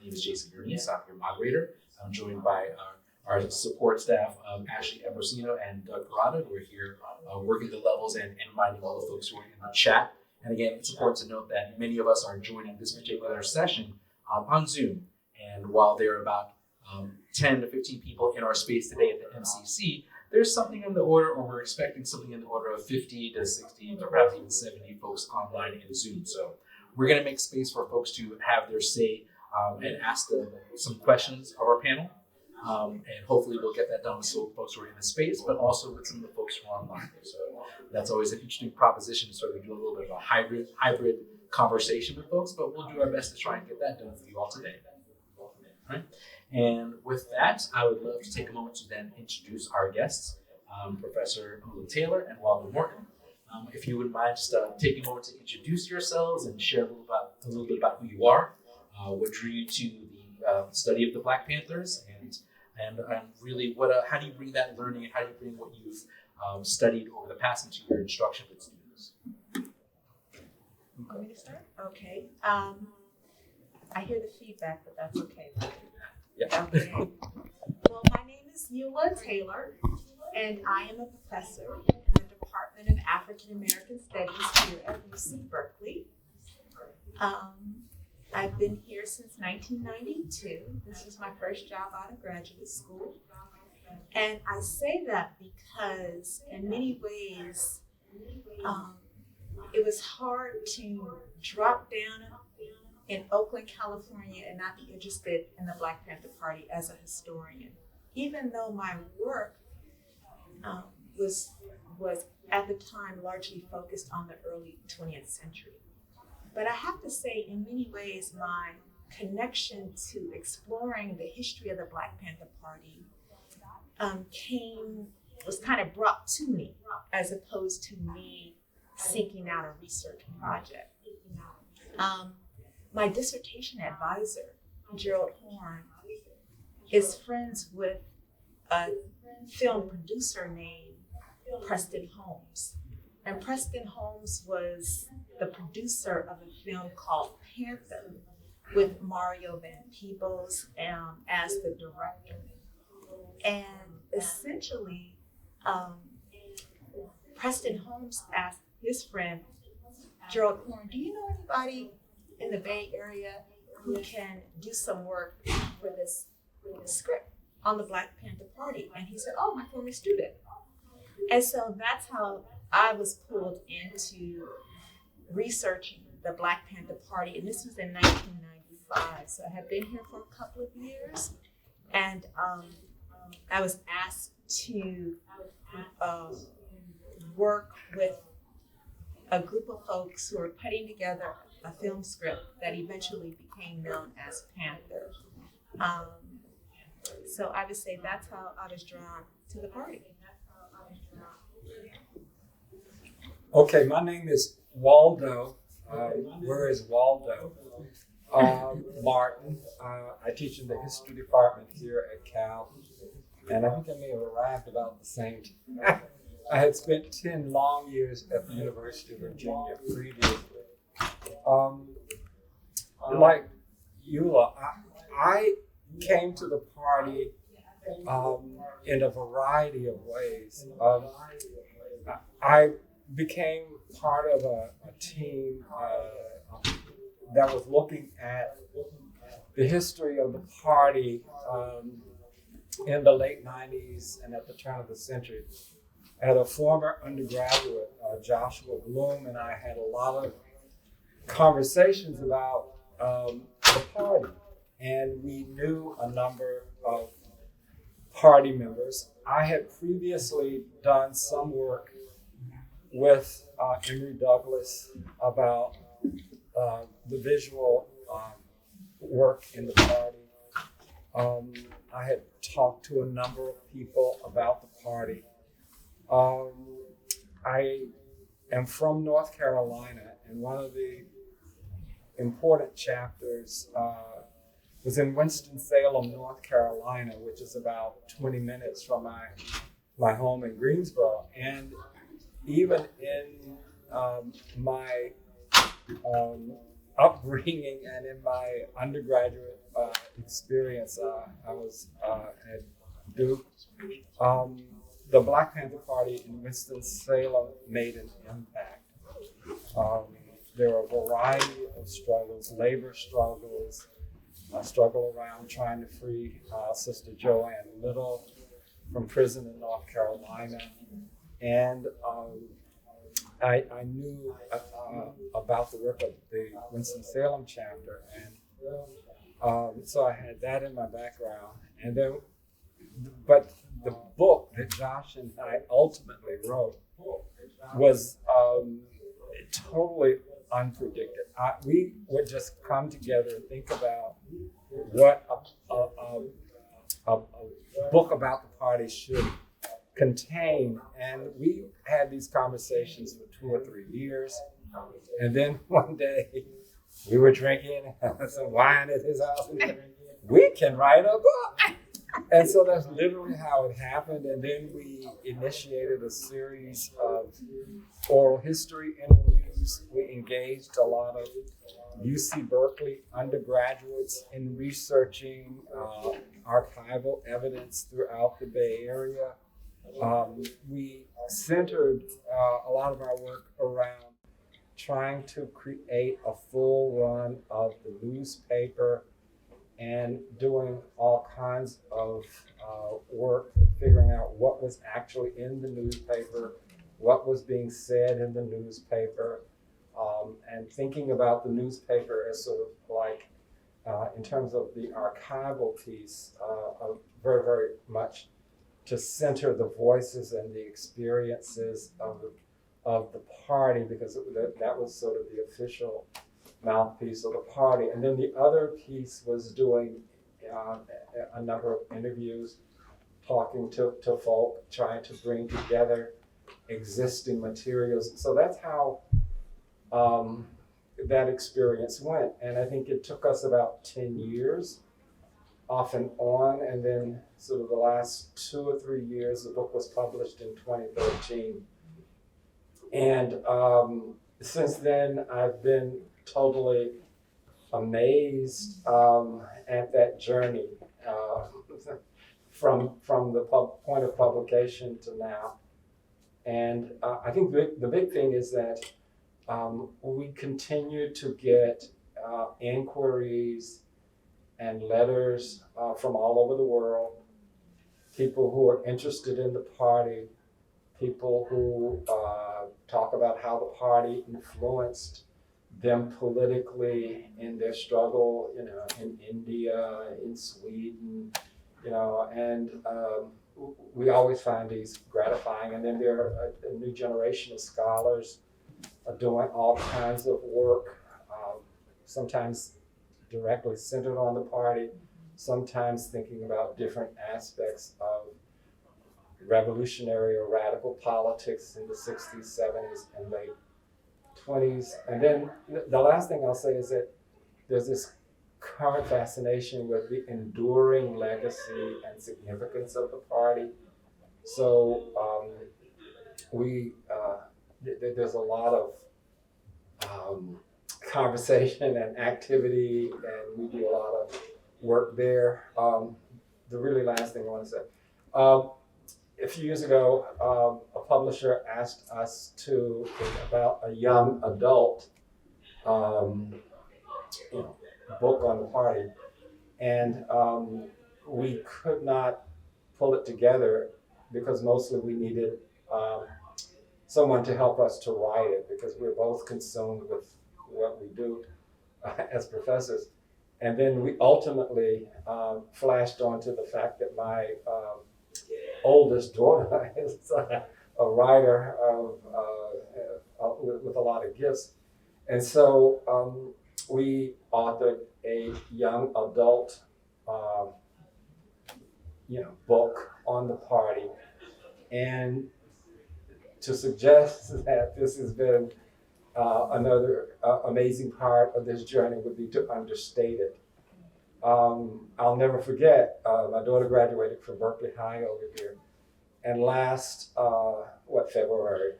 My name is Jason Bernice. I'm your moderator. I'm joined by our support staff, Ashley Ambrosino and Doug Parada, who are here working the levels and minding all the folks who are in the chat. And again, it's important to note that many of us are joining this particular session on Zoom. And while there are about 10 to 15 people in our space today at the MCC, there's something in the order, or we're expecting something in the order of 50 to 60, or perhaps even 70 folks online in Zoom. So we're going to make space for folks to have their say and ask some questions of our panel. And hopefully we'll get that done with some folks who are in the space, but also with some of the folks who are online. So that's always an interesting proposition to sort of do a little bit of a hybrid conversation with folks, but we'll do our best to try and get that done for you all today. All right. And with that, I would love to take a moment to then introduce our guests, Professor Waldo Taylor and Waldo Morton. If you wouldn't mind just taking a moment to introduce yourselves and share a little bit about who you are, what drew you to the study of the Black Panthers, and really how do you bring that learning and how do you bring what you've studied over the past into your instruction with students? Want me to start? Okay. I hear the feedback, but that's okay. Yeah. Okay. Well, my name is Waldo Taylor, and I am a professor in the Department of African American Studies here at UC Berkeley. I've been here since 1992. This was my first job out of graduate school. And I say that because in many ways, it was hard to drop down in Oakland, California and not be interested in the Black Panther Party as a historian, even though my work was at the time largely focused on the early 20th century. But I have to say, in many ways, my connection to exploring the history of the Black Panther Party was kind of brought to me as opposed to me seeking out a research project. My dissertation advisor, Gerald Horn, is friends with a film producer named Preston Holmes. And Preston Holmes was the producer of a film called Panther with Mario Van Peebles as the director. And essentially, Preston Holmes asked his friend, Gerald Horn, do you know anybody in the Bay Area who can do some work for this script on the Black Panther Party? And he said, oh, my former student. And so that's how I was pulled into researching the Black Panther Party. And this was in 1995. So I had been here for a couple of years. And I was asked to work with a group of folks who were putting together a film script that eventually became known as Panther. So I would say that's how I was drawn to the party. Okay, my name is Waldo. Where is Waldo? Martin. I teach in the history department here at Cal. And I think I may have arrived about the same time. I had spent 10 long years at the University of Virginia previously. Like Eula, I came to the party in a variety of ways. I became part of a team that was looking at the history of the party in the late 90s and at the turn of the century. I had a former undergraduate, Joshua Bloom, and I had a lot of conversations about the party. And we knew a number of party members. I had previously done some work with Emory Douglas about the visual work in the party. I had talked to a number of people about the party. I am from North Carolina, and one of the important chapters was in Winston-Salem, North Carolina, which is about 20 minutes from my home in Greensboro. And even in my upbringing and in my undergraduate experience, I was at Duke. The Black Panther Party in Winston-Salem made an impact. There were a variety of struggles, labor struggles, a struggle around trying to free Sister Joanne Little from prison in North Carolina. And I knew about the work of the Winston-Salem chapter. And so I had that in my background. And then, but the book that Josh and I ultimately wrote was totally unpredicted. We would just come together and think about what a book about the party should contain, and we had these conversations for 2 or 3 years, and then one day we were drinking some wine at his house, and we can write a book. And so that's literally how it happened. And then we initiated a series of oral history interviews. We engaged a lot of UC Berkeley undergraduates in researching archival evidence throughout the Bay Area. We centered a lot of our work around trying to create a full run of the newspaper and doing all kinds of work, figuring out what was actually in the newspaper, what was being said in the newspaper, and thinking about the newspaper as sort of like, in terms of the archival piece, very, very much to center the voices and the experiences of the party, because that was sort of the official mouthpiece of the party. And then the other piece was doing a number of interviews, talking to folk, trying to bring together existing materials. So that's how that experience went. And I think it took us about 10 years off and on. And then sort of the last 2 or 3 years, the book was published in 2013. And since then, I've been totally amazed at that journey from the point of publication to now. And I think the big thing is that we continue to get inquiries and letters from all over the world, people who are interested in the party, people who talk about how the party influenced them politically in their struggle, in India, in Sweden, and we always find these gratifying. And then there are a new generation of scholars doing all kinds of work, sometimes directly centered on the party, sometimes thinking about different aspects of revolutionary or radical politics in the 60s, 70s, and late 20s. And then the last thing I'll say is that there's this current fascination with the enduring legacy and significance of the party. So there's a lot of conversation and activity, and we do a lot of work there. The really last thing I want to say, a few years ago, a publisher asked us to think about a young adult book on the party, and we could not pull it together because mostly we needed someone to help us to write it, because we're both consumed with what we do as professors. And then we ultimately flashed onto the fact that my oldest daughter is a writer with a lot of gifts. And so we authored a young adult book on the party. And to suggest that this has been another amazing part of this journey would be to understate it. I'll never forget, my daughter graduated from Berkeley High over here, and last February,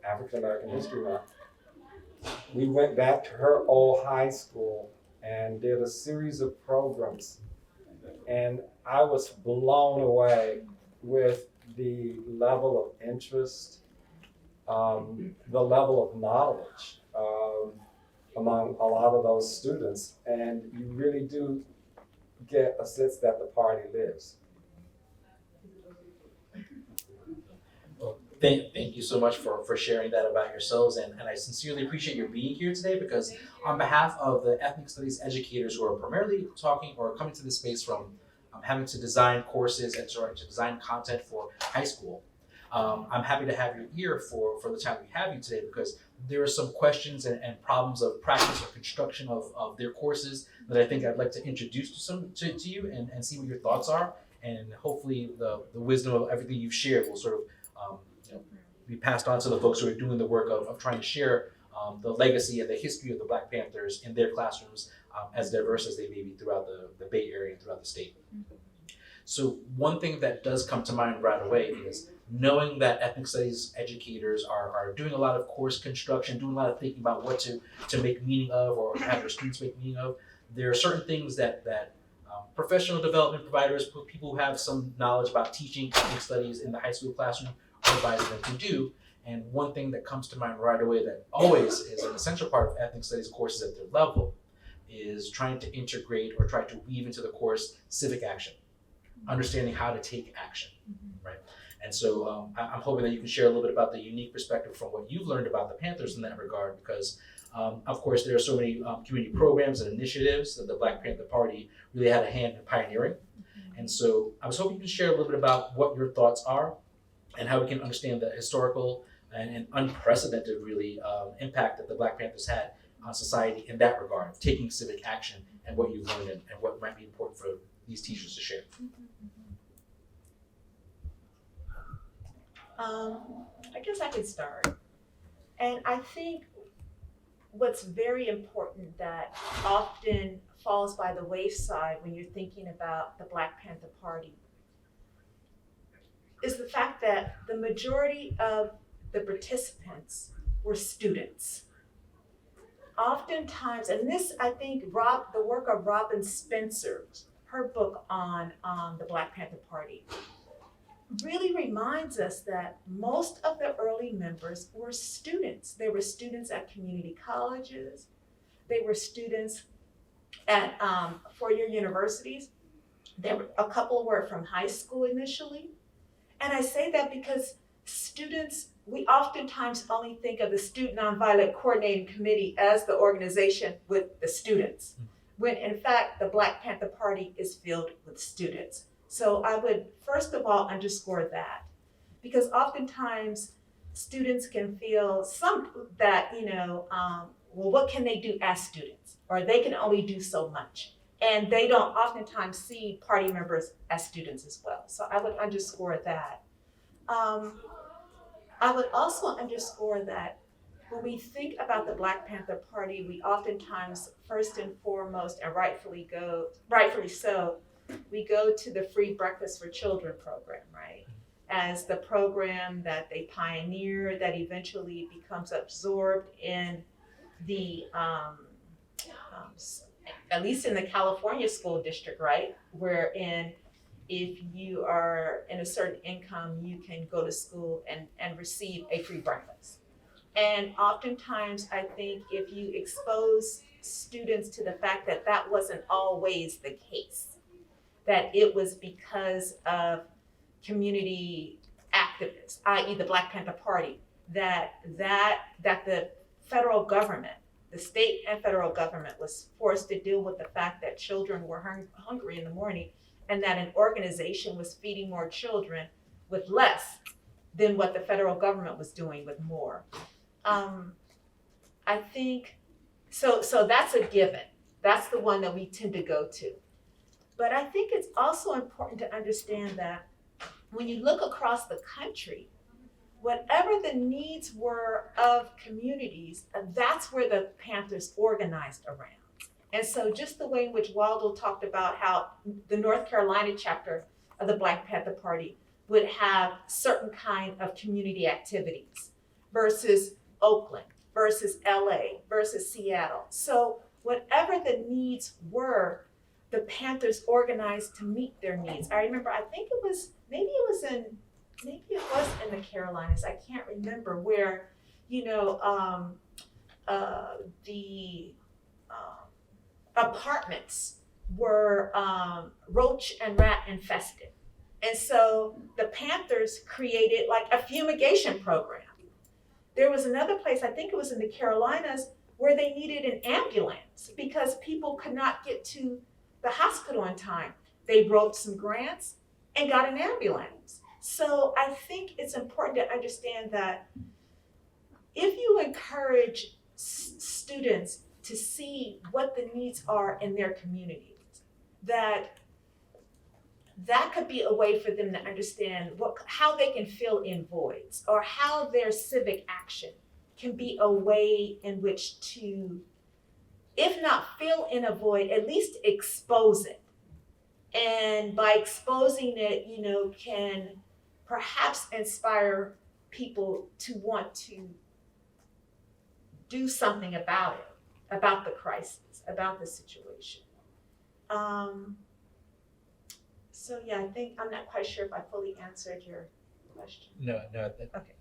African American History Month, we went back to her old high school and did a series of programs. And I was blown away with the level of interest, the level of knowledge among a lot of those students. And you really do get a sense that the party lives. Well, thank you so much for sharing that about yourselves, and I sincerely appreciate your being here today, because on behalf of the ethnic studies educators who are primarily talking or coming to this space from having to design courses and starting to design content for high school, I'm happy to have your ear for the time we have you today, because there are some questions and problems of practice or construction of their courses that I think I'd like to introduce to you and see what your thoughts are. And hopefully the wisdom of everything you've shared will sort of be passed on to the folks who are doing the work of trying to share the legacy and the history of the Black Panthers in their classrooms, as diverse as they may be throughout the Bay Area and throughout the state. So one thing that does come to mind right away is knowing that ethnic studies educators are doing a lot of course construction, doing a lot of thinking about what to make meaning of or have their students make meaning of. There are certain things that professional development providers, people who have some knowledge about teaching ethnic studies in the high school classroom, are advising them to do. And one thing that comes to mind right away that always is an essential part of ethnic studies courses at their level is trying to integrate or try to weave into the course civic action, understanding how to take action, right? And so I'm hoping that you can share a little bit about the unique perspective from what you've learned about the Panthers in that regard, because of course there are so many community programs and initiatives that the Black Panther Party really had a hand in pioneering. And so I was hoping you could share a little bit about what your thoughts are and how we can understand the historical and unprecedented really impact that the Black Panthers had on society in that regard, taking civic action, and what you've learned and what might be important for these teachers to share. I guess I could start. And I think what's very important that often falls by the wayside when you're thinking about the Black Panther Party is the fact that the majority of the participants were students. Oftentimes, and this I think the work of Robin Spencer, her book on the Black Panther Party, really reminds us that most of the early members were students. They were students at community colleges. They were students at four-year universities. A couple were from high school initially. And I say that because students, we oftentimes only think of the Student Nonviolent Coordinating Committee as the organization with the students, when in fact the Black Panther Party is filled with students. So I would first of all underscore that, because oftentimes students can feel that, well, what can they do as students? Or they can only do so much. And they don't oftentimes see party members as students as well. So I would underscore that. I would also underscore that when we think about the Black Panther Party, we oftentimes, first and foremost, and rightfully so, we go to the Free Breakfast for Children program, right? As the program that they pioneer that eventually becomes absorbed in the, at least in the California school district, right? Wherein if you are in a certain income, you can go to school and receive a free breakfast. And oftentimes, I think if you expose students to the fact that that wasn't always the case, that it was because of community activists, i.e. the Black Panther Party, that the federal government, the state and federal government was forced to deal with the fact that children were hungry in the morning, and that an organization was feeding more children with less than what the federal government was doing with more. I think, so that's a given. That's the one that we tend to go to. But I think it's also important to understand that when you look across the country, whatever the needs were of communities, that's where the Panthers organized around. And so just the way in which Waldo talked about how the North Carolina chapter of the Black Panther Party would have certain kind of community activities versus Oakland versus LA versus Seattle. So whatever the needs were, the Panthers organized to meet their needs. I remember, I think it was, maybe it was in the Carolinas. I can't remember where, the apartments were roach and rat infested. And so the Panthers created like a fumigation program. There was another place, I think it was in the Carolinas, where they needed an ambulance because people could not get to the hospital in time. They wrote some grants and got an ambulance. So I think it's important to understand that if you encourage students to see what the needs are in their communities, that could be a way for them to understand how they can fill in voids, or how their civic action can be a way in which to, if not fill in a void, at least expose it. And by exposing it, can perhaps inspire people to want to do something about it, about the crisis, about the situation. So yeah, I think I'm not quite sure if I fully answered your question. No. Okay.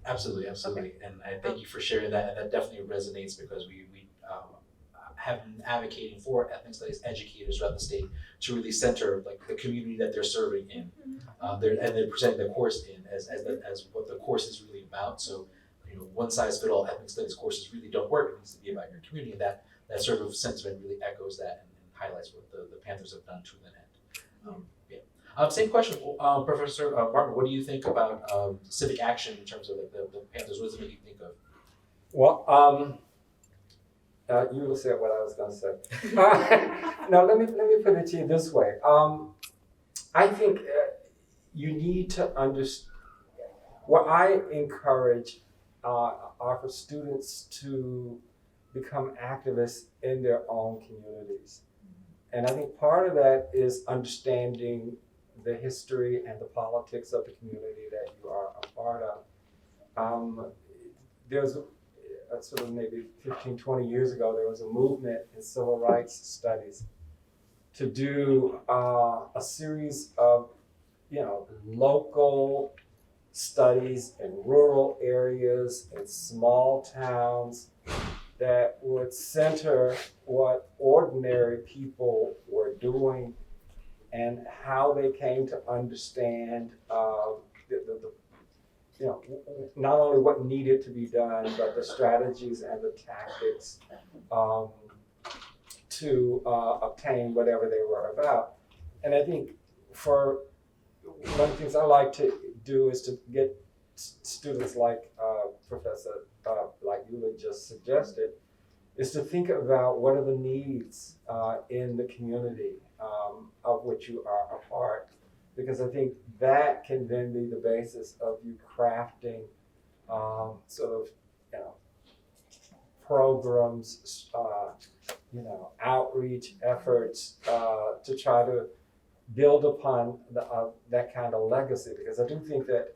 Absolutely. Okay. And I thank you for sharing that. And that definitely resonates because we have been advocating for ethnic studies educators throughout the state to really center like the community that they're serving in. Mm-hmm. They're presenting the course in as what the course is really about. So, one size fit all ethnic studies courses really don't work. It needs to be about your community. And that sort of sentiment really echoes that and highlights what the Panthers have done to that end. Same question, Professor Martin. What do you think about civic action in terms of like the Panthers? What does it make you think of? Well, you will say what I was going to say. No, let me put it to you this way. I think you need to understand. What I encourage are for students to become activists in their own communities. And I think part of that is understanding the history and the politics of the community that you are a part of. There's sort of maybe 15, 20 years ago, there was a movement in civil rights studies to do a series of, local studies in rural areas, in small towns, that would center what ordinary people were doing and how they came to understand not only what needed to be done, but the strategies and the tactics to obtain whatever they were about. And I think for one of the things I like to do is to get students like Professor like you just suggested, is to think about what are the needs in the community of which you are a part. Because I think that can then be the basis of you crafting programs, outreach efforts to try to build upon that kind of legacy. Because I do think that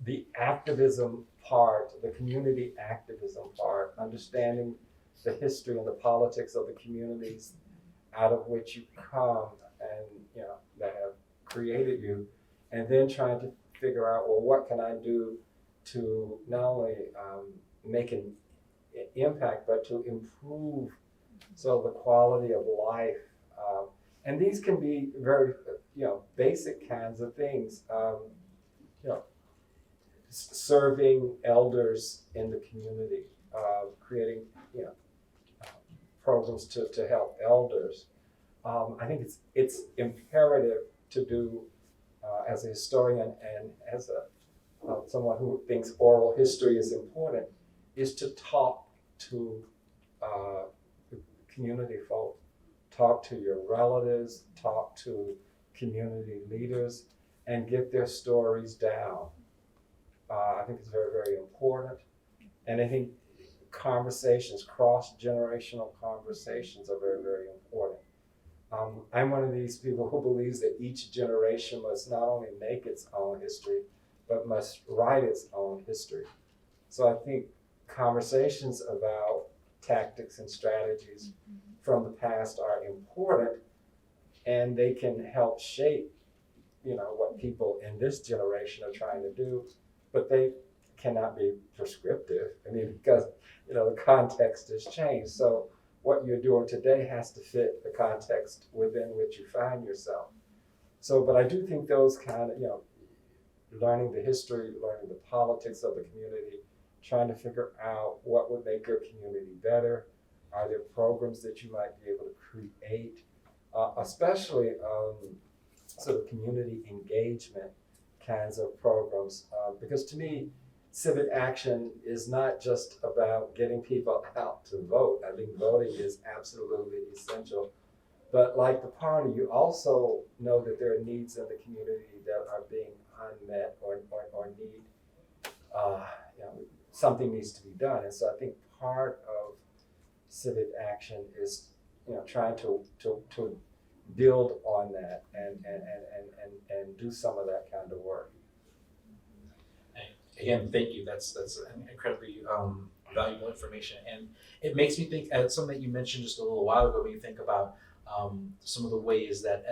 the activism part, the community activism part, understanding the history and the politics of the communities out of which you come and that have created you, and then trying to figure out, well, what can I do to not only make an impact, but to improve the quality of life. And these can be very basic kinds of things. Serving elders in the community, creating programs to help elders. I think it's imperative to do as a historian and as someone who thinks oral history is important, is to talk to community folk, talk to your relatives, talk to community leaders, and get their stories down. I think it's very, very important. And I think conversations, cross-generational conversations are very, very important. I'm one of these people who believes that each generation must not only make its own history, but must write its own history. So I think conversations about tactics and strategies from the past are important, and they can help shape, what people in this generation are trying to do, but they cannot be prescriptive. I mean, because, the context has changed. So what you're doing today has to fit the context within which you find yourself. So, but I do think those kind of, learning the history, learning the politics of the community, trying to figure out what would make your community better. Are there programs that you might be able to create, especially sort of community engagement kinds of programs? Because to me, civic action is not just about getting people out to vote. I think voting is absolutely essential. But like the party, you also know that there are needs in the community that are being unmet or need, something needs to be done. And so I think part of civic action is, trying to build on that and do some of that kind of work. Again, thank you. That's incredibly valuable information, and it makes me think. Something that you mentioned just a little while ago, when you think about some of the ways that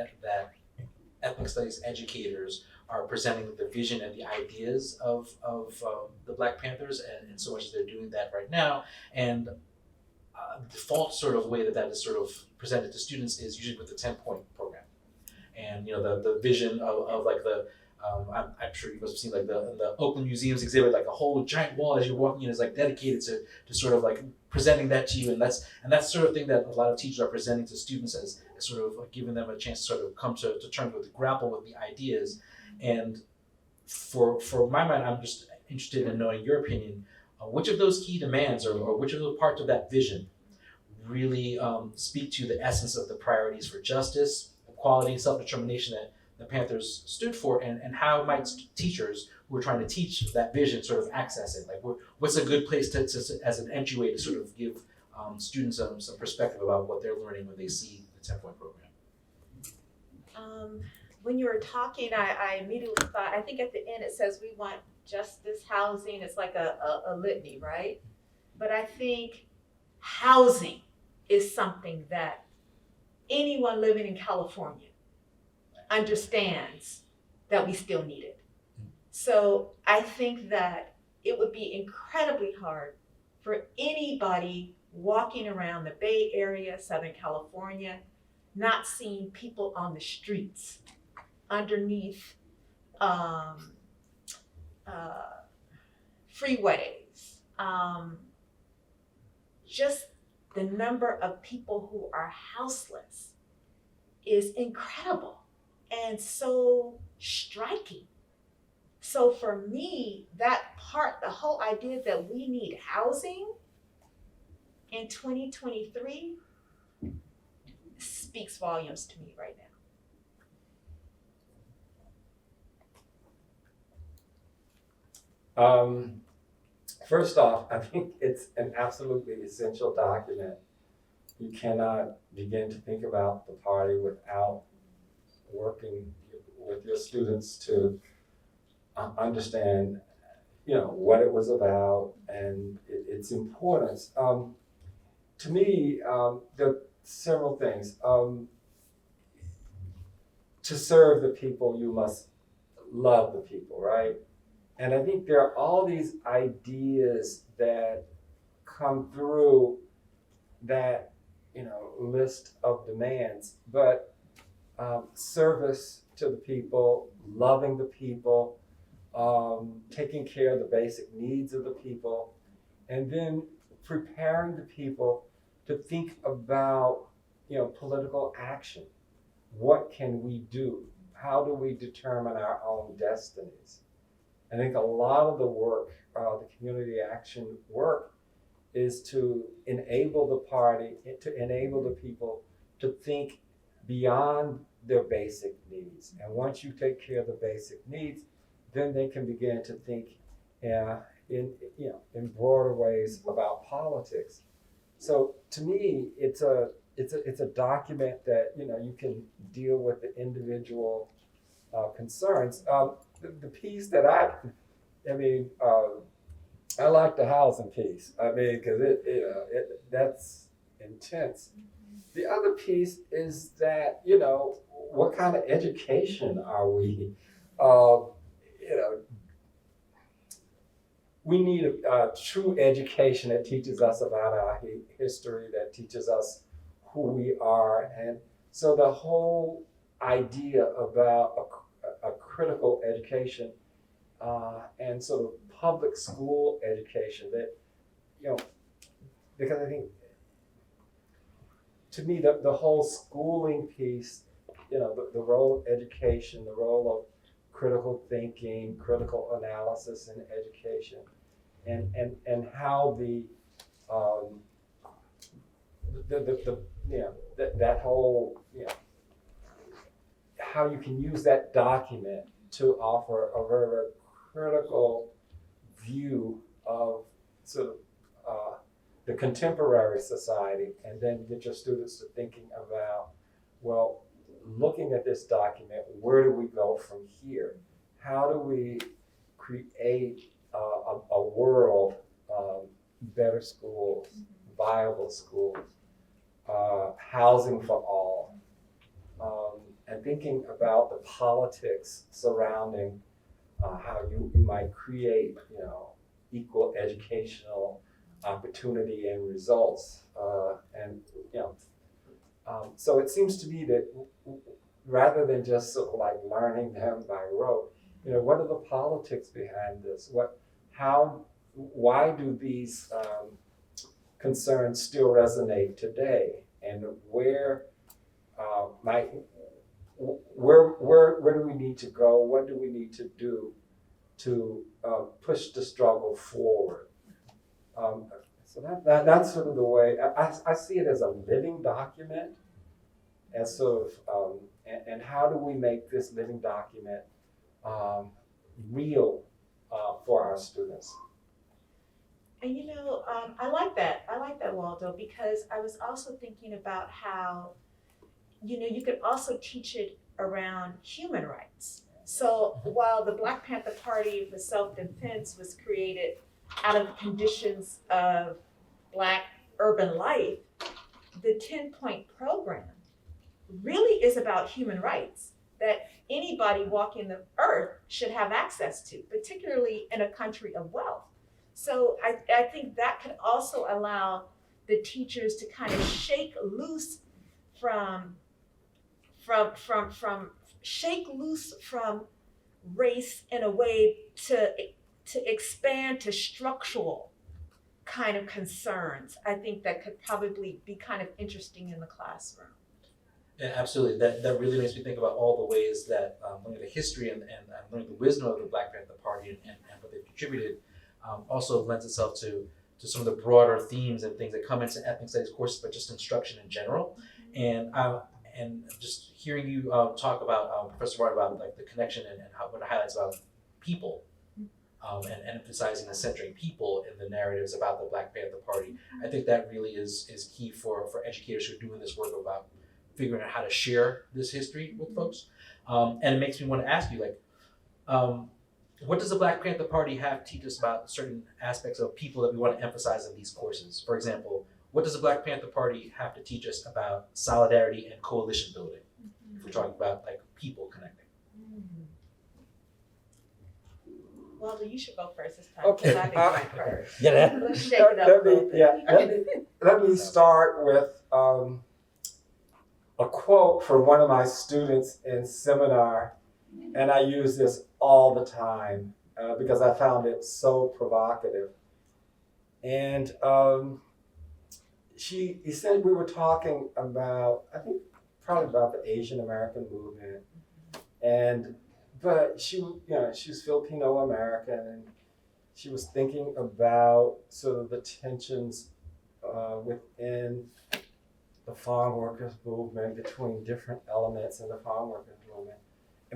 ethnic studies educators are presenting the vision and the ideas of the Black Panthers, and so much as they're doing that right now. And the default sort of way that is sort of presented to students is usually with the 10-point program, and the vision of like the I'm sure you must have seen like the Oakland Museum's exhibit, like a whole giant wall as you're walking in is like dedicated to sort of like presenting that to you, and that's sort of thing that a lot of teachers are presenting to students as sort of like giving them a chance to sort of come to terms with, grapple with the ideas. And for my mind, I'm just interested in knowing your opinion. Which of those key demands or which of those parts of that vision really speak to the essence of the priorities for justice, equality, and self-determination that the Panthers stood for, and how might teachers who are trying to teach that vision sort of access it? Like, what's a good place to as an entryway to sort of give students some perspective about what they're learning when they see the 10-point program? When you were talking, I immediately thought, I think at the end it says we want justice, housing. It's like a litany, right? But I think housing is something that anyone living in California understands that we still need it. So I think that it would be incredibly hard for anybody walking around the Bay Area, Southern California, not seeing people on the streets underneath freeways. Just the number of people who are houseless is incredible and so striking. So for me, that part, the whole idea that we need housing in 2023 speaks volumes to me right now. First off, I think it's an absolutely essential document. You cannot begin to think about the party without working with your students to understand, what it was about and its importance. To me, there are several things. To serve the people, you must love the people, right? And I think there are all these ideas that come through that, list of demands, but service to the people, loving the people, taking care of the basic needs of the people, and then preparing the people to think about, political action. What can we do? How do we determine our own destinies? I think a lot of the work, the community action work, is to enable the party, to enable the people to think beyond their basic needs. And once you take care of the basic needs, then they can begin to think in broader ways about politics. So to me, it's a document that you can deal with the individual concerns. The piece that I like the housing piece. I mean, because that's intense. The other piece is that, what kind of education are we? You know, we need a true education that teaches us about our history, that teaches us who we are. And so the whole idea about a critical education and sort of public school education that, because I think to me the whole schooling piece, the role of education, the role of critical thinking, critical analysis in education, and how that whole, how you can use that document to offer a very, very critical view of sort of the contemporary society, and then get your students to thinking about, well, looking at this document, where do we go from here? How do we create a world, better schools, viable schools, housing for all, and thinking about the politics surrounding how you might create, equal educational opportunity and results, so it seems to me that rather than just sort of like learning them by rote, what are the politics behind this? Why do these concerns still resonate today? And where do we need to go? What do we need to do to push the struggle forward? So that's sort of the way I see it, as a living document, and sort of and how do we make this living document real for our students? And I like that. I like that, Waldo, because I was also thinking about how, you could also teach it around human rights. So while the Black Panther Party for self-defense was created out of the conditions of Black urban life, the 10-point program really is about human rights that anybody walking the earth should have access to, particularly in a country of wealth. So I think that could also allow the teachers to kind of shake loose from race in a way to expand to structural kind of concerns. I think that could probably be kind of interesting in the classroom. Yeah, absolutely. That really makes me think about all the ways that learning the history and learning the wisdom of the Black Panther Party and what they've contributed also lends itself to some of the broader themes and things that come into ethnic studies courses, but just instruction in general. And just hearing you talk about Professor Waldo, about like the connection and what it highlights about people. And emphasizing and centering people in the narratives about the Black Panther Party. I think that really is key for educators who are doing this work about figuring out how to share this history with folks. And it makes me want to ask you, what does the Black Panther Party have to teach us about certain aspects of people that we want to emphasize in these courses? For example, what does the Black Panther Party have to teach us about solidarity and coalition building? If we're talking about like people connecting. Well, you should go first this time. Okay. I've been going first. Yeah. Let's shake it up a little bit. Let me start with a quote from one of my students in seminar, and I use this all the time because I found it so provocative. And he said, we were talking about, I think probably about the Asian American movement, but she was Filipino American, and she was thinking about sort of the tensions within the farm workers movement, between different elements in the farm workers movement.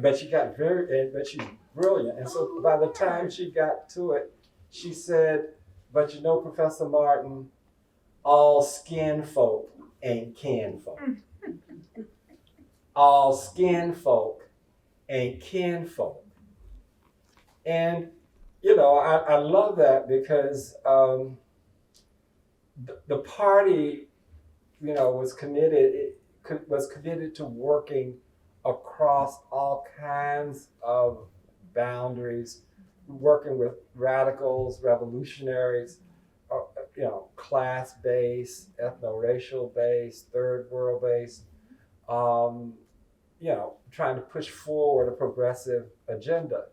But she's brilliant. And so by the time she got to it, she said, but Professor Martin, all skin folk ain't kin folk. All skin folk ain't kin folk. And I love that because the party, was committed to working across all kinds of boundaries, working with radicals, revolutionaries, class-based, ethno-racial-based, third world-based, trying to push forward a progressive agenda.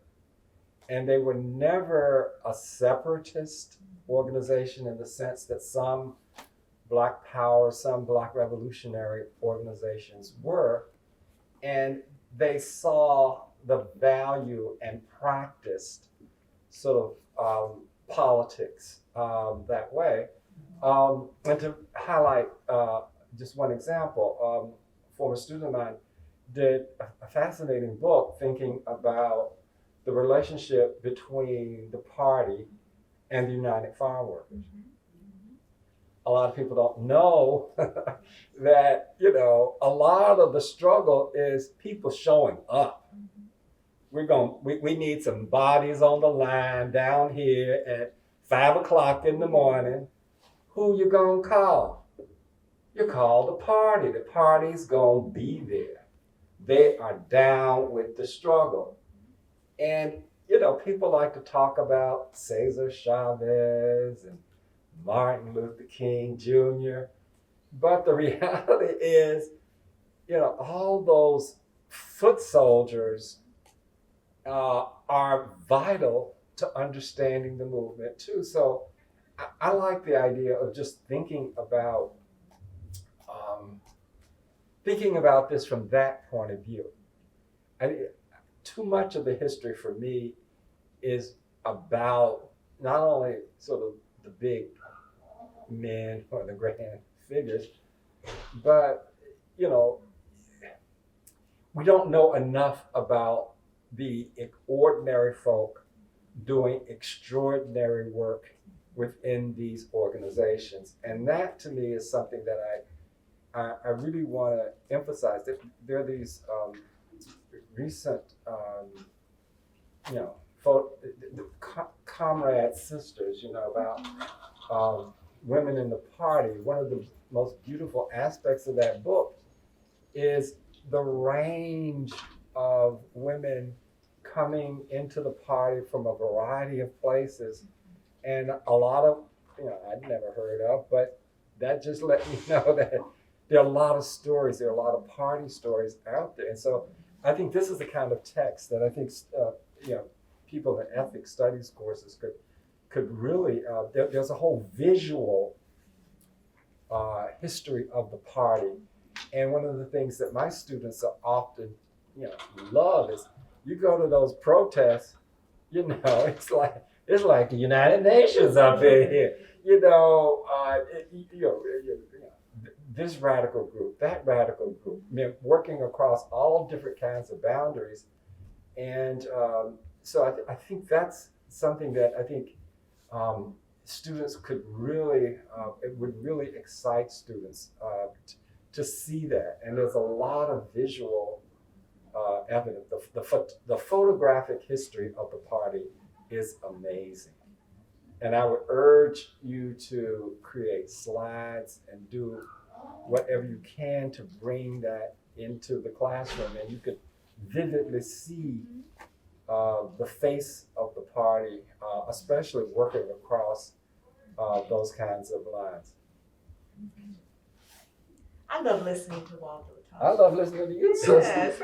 And they were never a separatist organization in the sense that some Black Power, some Black revolutionary organizations were. And they saw the value and practiced sort of politics that way. And to highlight just one example, a former student of mine did a fascinating book thinking about the relationship between the party and the United Farm Workers. A lot of people don't know that, a lot of the struggle is people showing up. We need some bodies on the line down here at 5 o'clock in the morning. Who you gonna call? You call the party. The party's gonna be there. They are down with the struggle. And, people like to talk about Cesar Chavez and Martin Luther King Jr. But the reality is, all those foot soldiers are vital to understanding the movement too. So I like the idea of just thinking about this from that point of view. Too much of the history for me is about not only sort of the big men or the grand figures, but we don't know enough about the ordinary folk doing extraordinary work within these organizations. And that to me is something that I really want to emphasize. That there are these recent, comrade sisters, about women in the party. One of the most beautiful aspects of that book is the range of women coming into the party from a variety of places, and a lot of, I'd never heard of, but that just let me know that there are a lot of stories, there are a lot of party stories out there. And so I think this is the kind of text that I think, people in ethnic studies courses could really, there's a whole visual history of the party. And one of the things that my students are often, love is you go to those protests, it's like the United Nations up in here. This radical group, that radical group, working across all different kinds of boundaries. And so I think that's something that I think students could really, it would really excite students to see that. And there's a lot of visual evidence. The photographic history of the party is amazing. And I would urge you to create slides and do whatever you can to bring that into the classroom, and you could vividly see the face of the party, especially working across those kinds of lines. I love listening to Waldo talk. I love listening to you, sister. Yes.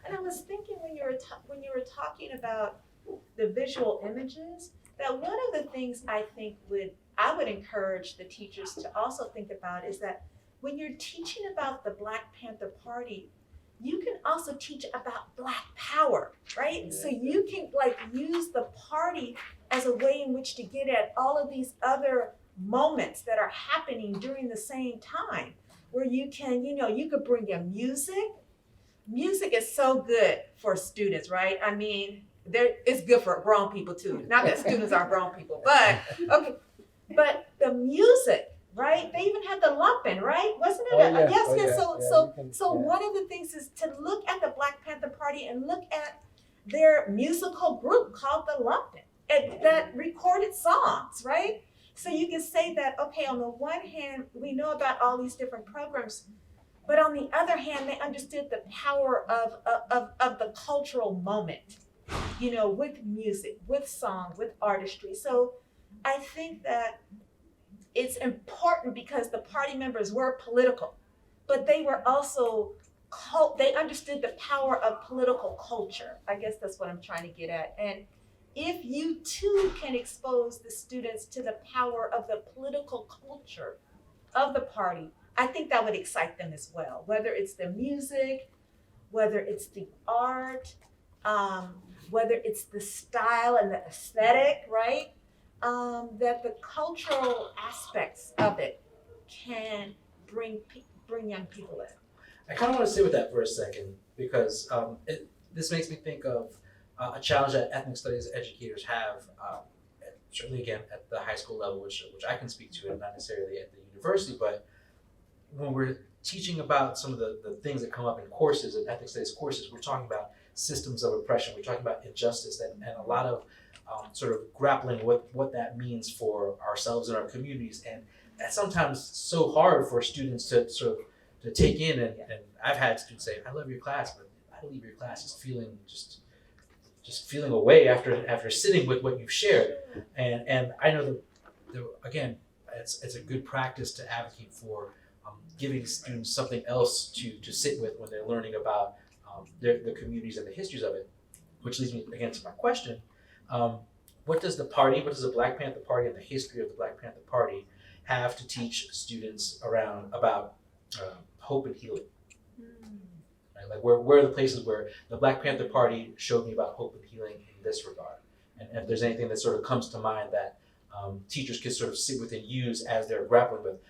And I was thinking when you were talking about the visual images, that one of the things I would encourage the teachers to also think about is that when you're teaching about the Black Panther Party, you can also teach about Black Power, right? Yeah. So you can use the party as a way in which to get at all of these other moments that are happening during the same time, where you can, you could bring in music. Music is so good for students, right? I mean, it's good for grown people too. Not that students are grown people, but okay. But the music, right? They even had the lumping, right? Wasn't it? Yes. So one of the things is to look at the Black Panther Party and look at their musical group called the Lumpin and that recorded songs, right? So you can say that, okay, on the one hand, we know about all these different programs, but on the other hand, they understood the power of the cultural moment, with music, with song, with artistry. So I think that it's important because the party members were political, but they were also, they understood the power of political culture. I guess that's what I'm trying to get at. And if you too can expose the students to the power of the political culture of the party, I think that would excite them as well, whether it's the music, whether it's the art, whether it's the style and the aesthetic, right? That the cultural aspects of it can bring young people in. I kind of want to sit with that for a second because this makes me think of a challenge that ethnic studies educators have, certainly again at the high school level, which I can speak to, and not necessarily at the university, but when we're teaching about some of the things that come up in courses, in ethnic studies courses, we're talking about systems of oppression, we're talking about injustice, and a lot of sort of grappling with what that means for ourselves and our communities. And that's sometimes so hard for students to sort of to take in, and I've had students say, I love your class, but I leave your class just feeling away after sitting with what you've shared. And I know that again, it's a good practice to advocate for giving students something else to sit with when they're learning about the communities and the histories of it, which leads me again to my question. What does the Black Panther Party and the history of the Black Panther Party have to teach students about hope and healing? Right? Like where are the places where the Black Panther Party showed me about hope and healing in this regard? And if there's anything that sort of comes to mind that teachers can sort of sit with and use as they're grappling with,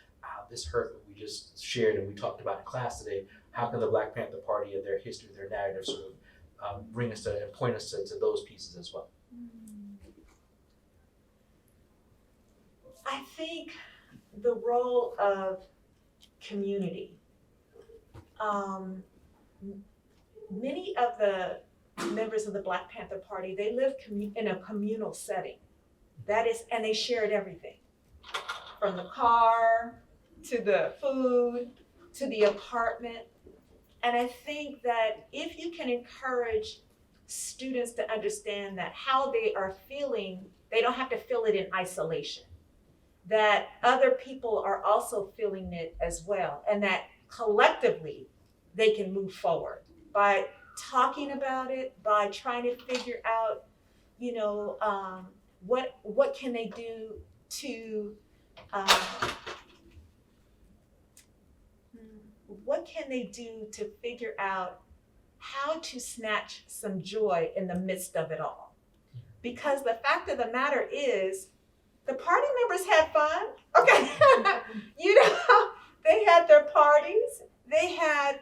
this hurt what we just shared and we talked about in class today. How can the Black Panther Party and their history, their narrative sort of bring us to and point us to those pieces as well? I think the role of community. Many of the members of the Black Panther Party, they live in a communal setting. And they shared everything, from the car to the food to the apartment. And I think that if you can encourage students to understand that how they are feeling, they don't have to feel it in isolation, that other people are also feeling it as well, and that collectively they can move forward by talking about it, by trying to figure out, what can they do to figure out how to snatch some joy in the midst of it all. Because the fact of the matter is, the party members had fun. Okay. They had their parties. They had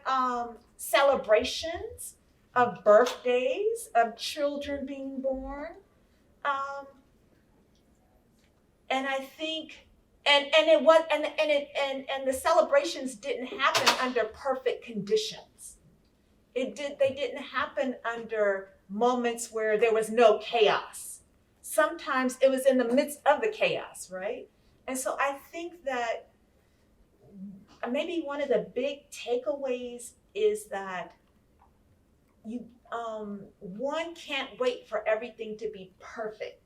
celebrations of birthdays, of children being born. And I think, and the celebrations didn't happen under perfect conditions. They didn't happen under moments where there was no chaos. Sometimes it was in the midst of the chaos, right? And so I think that maybe one of the big takeaways is that one can't wait for everything to be perfect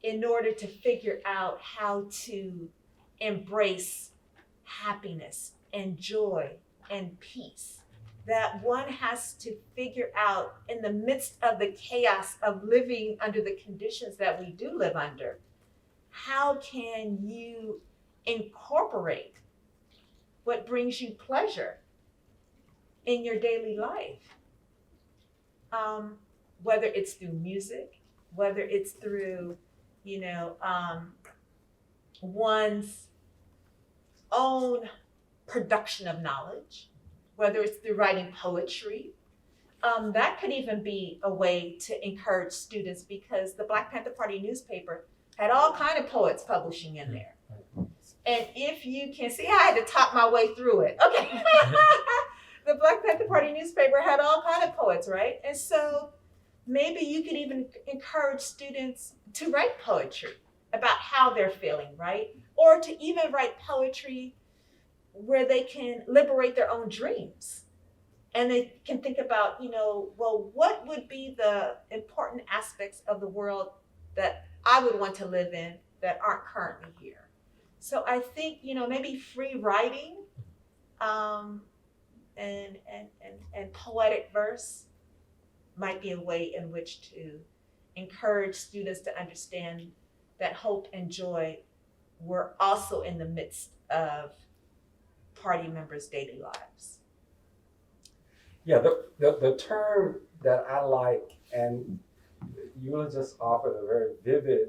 in order to figure out how to embrace happiness and joy and peace. That one has to figure out, in the midst of the chaos of living under the conditions that we do live under, how can you incorporate what brings you pleasure in your daily life? Whether it's through music, whether it's through, one's own production of knowledge, whether it's through writing poetry. That could even be a way to encourage students, because the Black Panther Party newspaper had all kind of poets publishing in there. And if you can see, I had to talk my way through it. Okay. The Black Panther Party newspaper had all kind of poets, right? And so maybe you could even encourage students to write poetry about how they're feeling, right? Or to even write poetry where they can liberate their own dreams. And they can think about, well, what would be the important aspects of the world that I would want to live in that aren't currently here? So I think, maybe free writing and poetic verse might be a way in which to encourage students to understand that hope and joy were also in the midst of party members' daily lives. Yeah, the term that I like, and you just offered a very vivid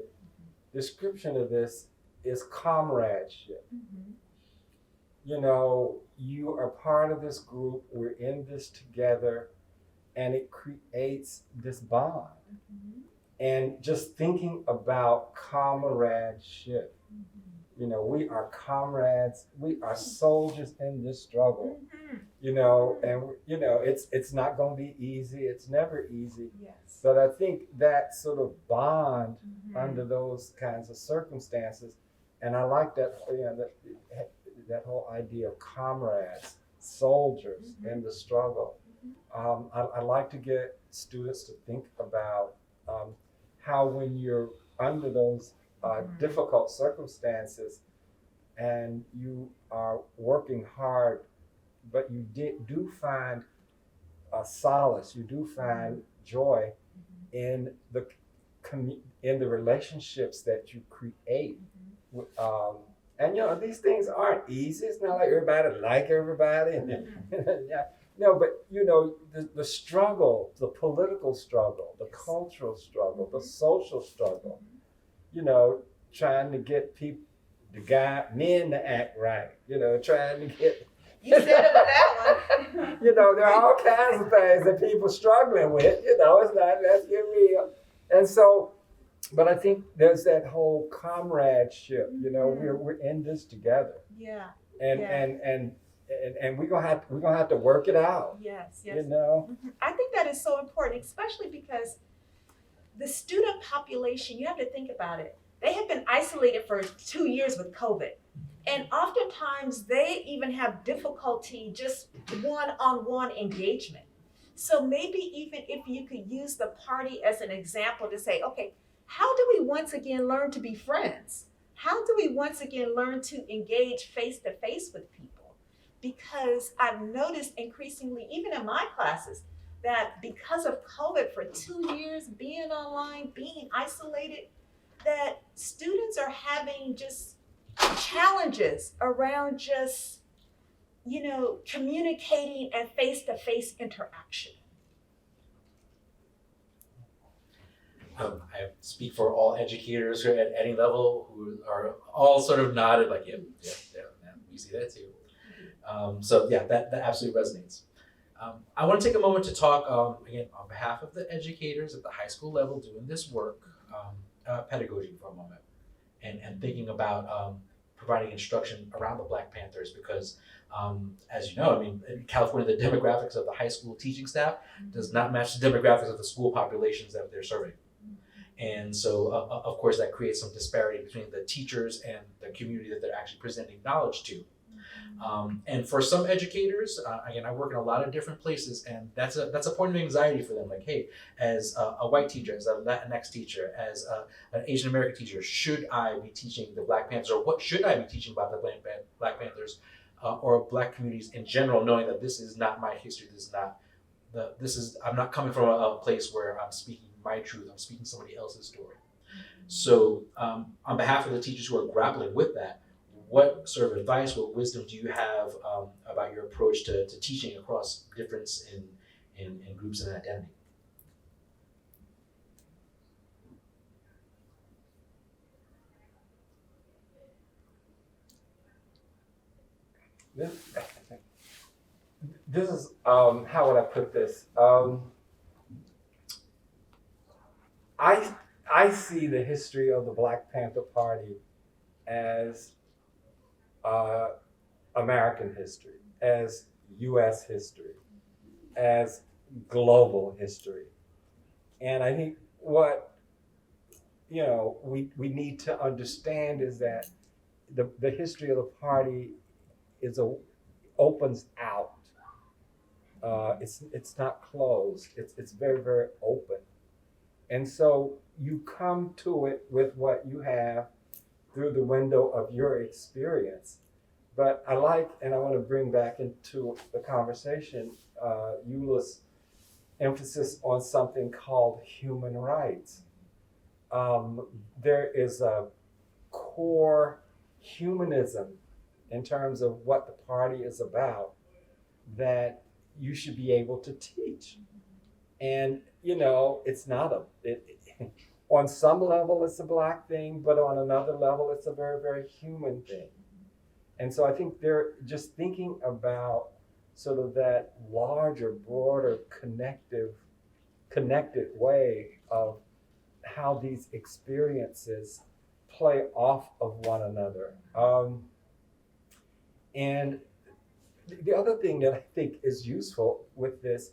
description of this, is comradeship. Mm-hmm. You are part of this group, we're in this together, and it creates this bond. Mm-hmm. And just thinking about comradeship, we are comrades, we are soldiers in this struggle, and it's not going to be easy, it's never easy. Yes. But I think that sort of bond under those kinds of circumstances, and I like that, that whole idea of comrades, soldiers in the struggle. I like to get students to think about how when you're under those difficult circumstances and you are working hard, but you do find solace, you do find joy in the relationships that you create. And these things aren't easy. It's not like everybody like everybody. But the struggle, the political struggle, the cultural struggle, the social struggle, trying to get men to act right, trying to get. You said it with that one. There are all kinds of things that people struggling with, it's not, let's get real. And so, but I think there's that whole comradeship, we're in this together. Yeah. And we're gonna have to work it out. Yes. I think that is so important, especially because the student population, you have to think about it. They have been isolated for 2 years with COVID. And oftentimes they even have difficulty just one-on-one engagement. So maybe even if you could use the party as an example to say, okay, how do we once again learn to be friends? How do we once again learn to engage face-to-face with people? Because I've noticed increasingly, even in my classes, that because of COVID for 2 years, being online, being isolated, that students are having just challenges around just, communicating and face-to-face interaction. I speak for all educators who are at any level who are all sort of nodded like, yeah, we see that too. That absolutely resonates. I want to take a moment to talk, again, on behalf of the educators at the high school level doing this work, pedagogy for a moment, and thinking about providing instruction around the Black Panthers because, as you know, in California, the demographics of the high school teaching staff does not match the demographics of the school populations that they're serving. And so, of course, that creates some disparity between the teachers and the community that they're actually presenting knowledge to. And for some educators, again, I work in a lot of different places, and that's a point of anxiety for them. Like, hey, as a white teacher, as a Latinx teacher, as an Asian American teacher, should I be teaching the Black Panthers, or what should I be teaching about the Black Panthers or Black communities in general, knowing that this is not my history, I'm not coming from a place where I'm speaking my truth, I'm speaking somebody else's story. So on behalf of the teachers who are grappling with that, what sort of advice, what wisdom do you have about your approach to teaching across difference in groups and identity? This is, how would I put this? I see the history of the Black Panther Party as American history, as U.S. history, as global history. And I think what we need to understand is that the history of the party opens out. It's not closed. It's very, very open. And so you come to it with what you have through the window of your experience. But I want to bring back into the conversation Eula's emphasis on something called human rights. There is a core humanism in terms of what the party is about that you should be able to teach. And, it's not on some level it's a Black thing, but on another level it's a very, very human thing. And so I think they're just thinking about sort of that larger, broader, connected way of how these experiences play off of one another. And the other thing that I think is useful with this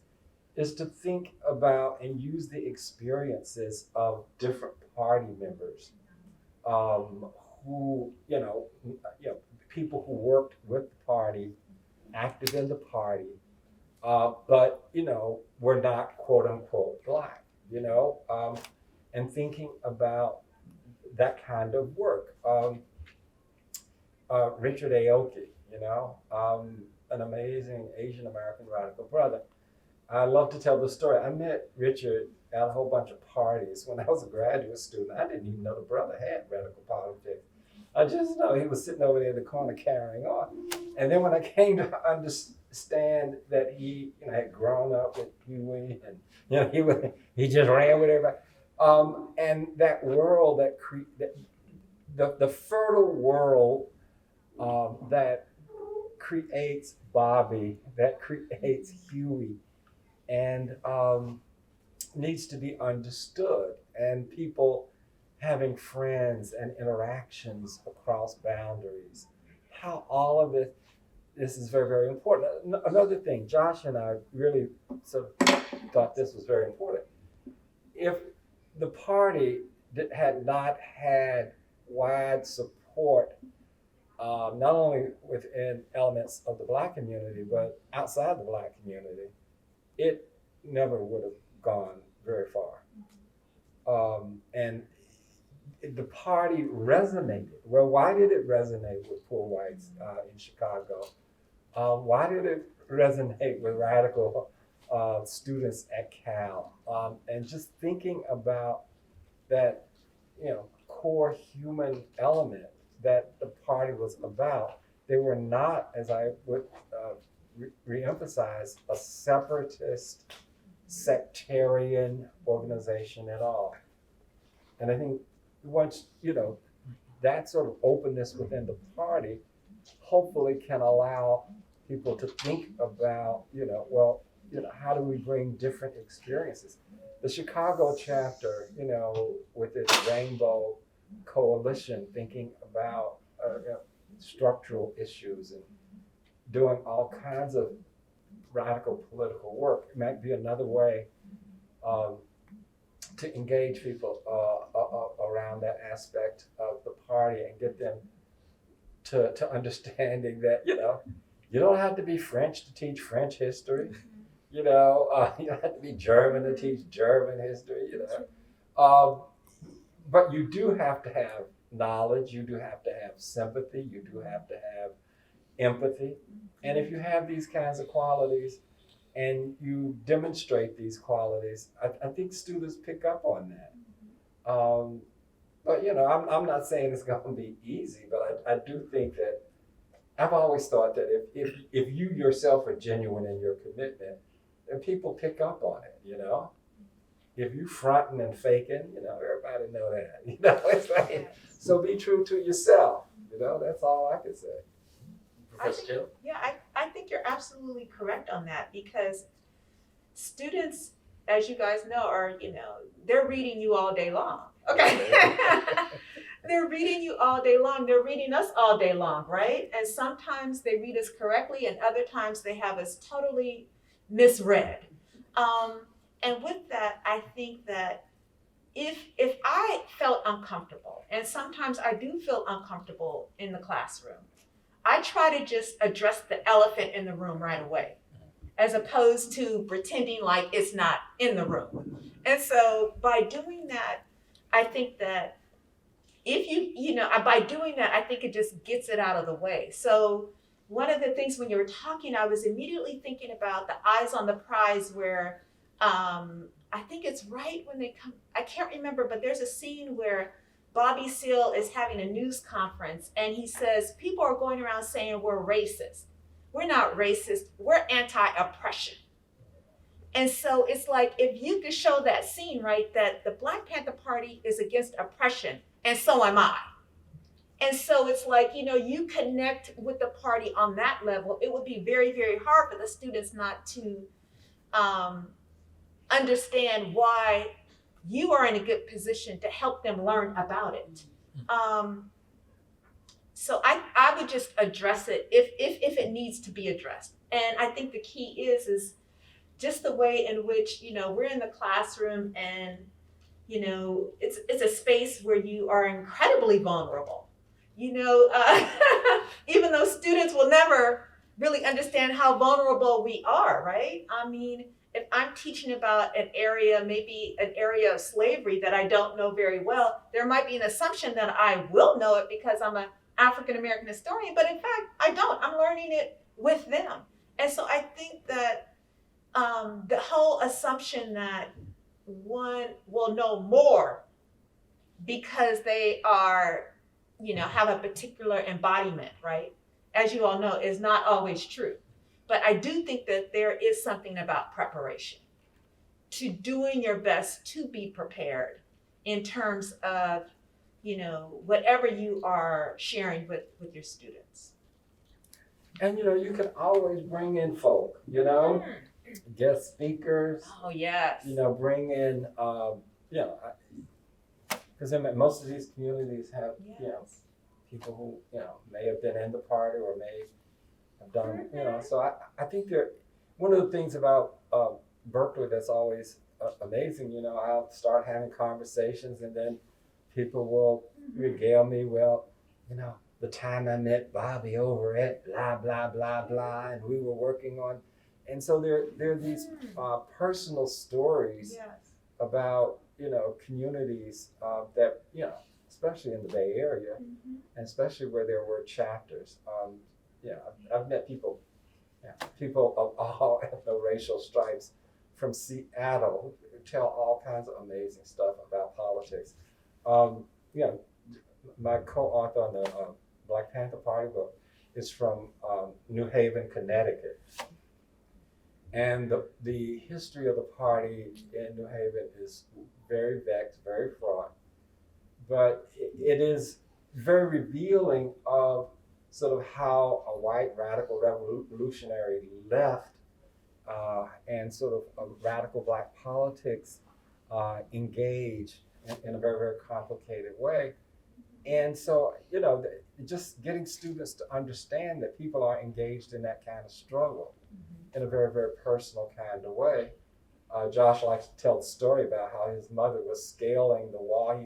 is to think about and use the experiences of different party members who, people who worked with the party, active in the party, but, were not quote unquote Black, and thinking about that kind of work. Richard Aoki, an amazing Asian American radical brother. I love to tell the story. I met Richard at a whole bunch of parties when I was a graduate student. I didn't even know the brother had radical politics. I just know he was sitting over there in the corner carrying on. And then when I came to understand that he had grown up with Huey and he just ran with everybody. And that world the fertile world that creates Bobby, that creates Huey, and needs to be understood, and people having friends and interactions across boundaries. How all of this is very, very important. Another thing, Josh and I really sort of thought this was very important. If the party had not had wide support, not only within elements of the Black community, but outside the Black community, it never would have gone very far. And the party resonated. Well, why did it resonate with poor whites in Chicago? Why did it resonate with radical students at Cal? And just thinking about that, core human element that the party was about. They were not, as I would reemphasize, a separatist, sectarian organization at all. And I think once, that sort of openness within the party hopefully can allow people to think about, how do we bring different experiences? The Chicago chapter, with its Rainbow Coalition, thinking about structural issues and doing all kinds of radical political work. It might be another way to engage people around that aspect of the party and get them to understanding that, you don't have to be French to teach French history. You don't have to be German to teach German history, but you do have to have knowledge, you do have to have sympathy, you do have to have empathy. And if you have these kinds of qualities and you demonstrate these qualities, I think students pick up on that. But I'm not saying it's going to be easy, but I do think that I've always thought that if you yourself are genuine in your commitment, then people pick up on it, If you fronting and faking, everybody know that. It's like, so be true to yourself. That's all I can say. Professor Taylor? I think you're absolutely correct on that, because students, as you guys know, are, they're reading you all day long. Okay. They're reading you all day long. They're reading us all day long, right? And sometimes they read us correctly, and other times they have us totally misread. And with that, I think that if I felt uncomfortable, and sometimes I do feel uncomfortable in the classroom, I try to just address the elephant in the room right away, as opposed to pretending like it's not in the room. And so by doing that, I think that if by doing that, I think it just gets it out of the way. So one of the things when you were talking, I was immediately thinking about the Eyes on the Prize where I think it's right when they come, I can't remember, but there's a scene where Bobby Seale is having a news conference and he says, people are going around saying we're racist. We're not racist, we're anti-oppression. And so it's like, if you could show that scene, right, that the Black Panther Party is against oppression, and so am I. And so it's like, you connect with the party on that level. It would be very, very hard for the students not to understand why you are in a good position to help them learn about it. So I would just address it if it needs to be addressed. And I think the key is just the way in which, we're in the classroom and, it's a space where you are incredibly vulnerable. Even though students will never really understand how vulnerable we are, right? I mean, if I'm teaching about maybe an area of slavery that I don't know very well, there might be an assumption that I will know it because I'm an African-American historian, but in fact, I don't. I'm learning it with them. And so I think that the whole assumption that one will know more because they are, have a particular embodiment, right? As you all know, is not always true. But I do think that there is something about preparation, to doing your best to be prepared in terms of, whatever you are sharing with your students. And you can always bring in folk, guest speakers. Oh, yes. Bring in, because most of these communities have, people who, may have been in the party or may have done, so I think one of the things about Berkeley that's always amazing, I'll start having conversations and then people will regale me, the time I met Bobby over at blah, blah, blah, blah, and we were working on, and so there are these personal stories about, communities that, especially in the Bay Area, and especially where there were chapters. I've met people of all ethno-racial stripes from Seattle who tell all kinds of amazing stuff about politics. My co-author on the Black Panther Party book is from New Haven, Connecticut. And the history of the party in New Haven is very vexed, very fraught, but it is very revealing of sort of how a white radical revolutionary left and sort of radical Black politics engage in a very, very complicated way. And so, just getting students to understand that people are engaged in that kind of struggle in a very, very personal kind of way. Josh likes to tell the story about how his mother was scaling the wall.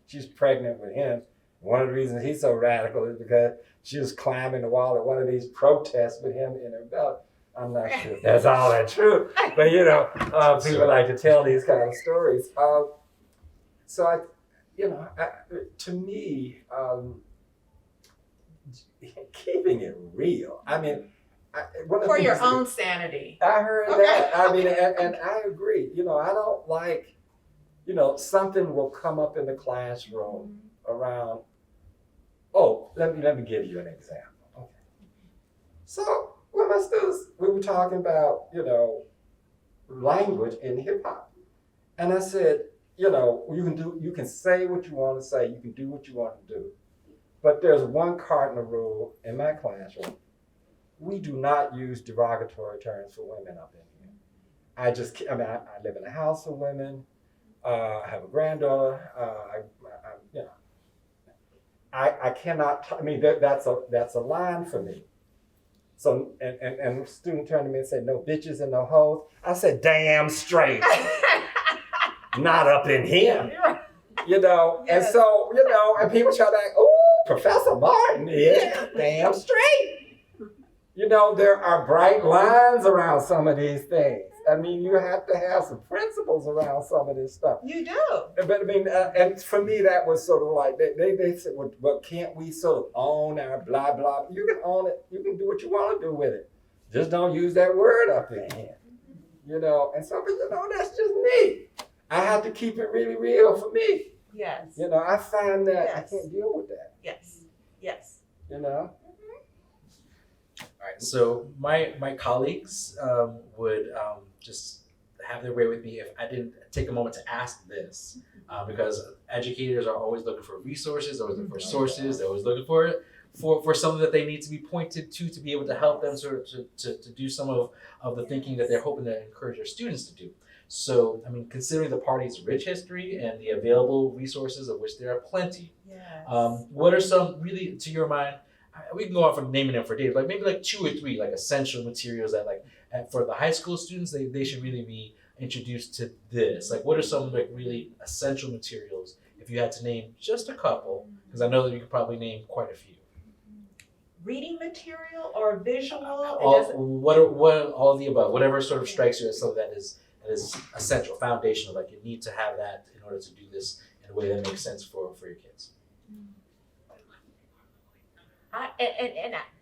She's pregnant with him. One of the reasons he's so radical is because she was climbing the wall at one of these protests with him in her belt. I'm not sure if that's all that true, but people like to tell these kind of stories. So to me, keeping it real. I mean, for your own sanity. I heard that. I mean, and I agree. I don't like, something will come up in the classroom around. Oh, let me give you an example. Okay. So with my students, we were talking about, language in hip hop, and I said, you can say what you want to say, you can do what you want to do, but there's one cardinal rule in my classroom. We do not use derogatory terms for women up in here. I live in a house of women. I have a granddaughter. I cannot. That's a line for me. So, and a student turned to me and said, no bitches and no hoes. I said, damn straight. Not up in here. You know, Yes. and so, you know, and people try to, oh, Professor Martin, yeah, damn straight. You know, there are bright lines around some of these things. I mean, you have to have some principles around some of this stuff. You do. But I mean, and for me, that was sort of like, they said, well, can't we sort of own our blah, blah? You can own it. You can do what you want to do with it. Just don't use that word up in here. You know, and so, you know, that's just me. I have to keep it really real for me. Yes. You know, I find that I Yes. can't deal with that. Yes. Yes. You know? All right, so my colleagues would just have their way with me if I didn't take a moment to ask this, because educators are always looking for resources, always looking for sources, they're always looking for something that they need to be pointed to be able to help them sort of to do some of the thinking that they're hoping to encourage their students to do. So, I mean, considering the party's rich history and the available resources, of which there are plenty, Yes. what are some really, to your mind, we can go on from naming them for days, like maybe like 2 or 3 like essential materials that like for the high school students, they should really be introduced to this. Like what are some like really essential materials if you had to name just a couple, because I know that you could probably name quite a few. Reading material or visual? What all of the above, whatever sort of strikes you as something that is essential, foundational, like you need to have that in order to do this in a way that makes sense for your kids.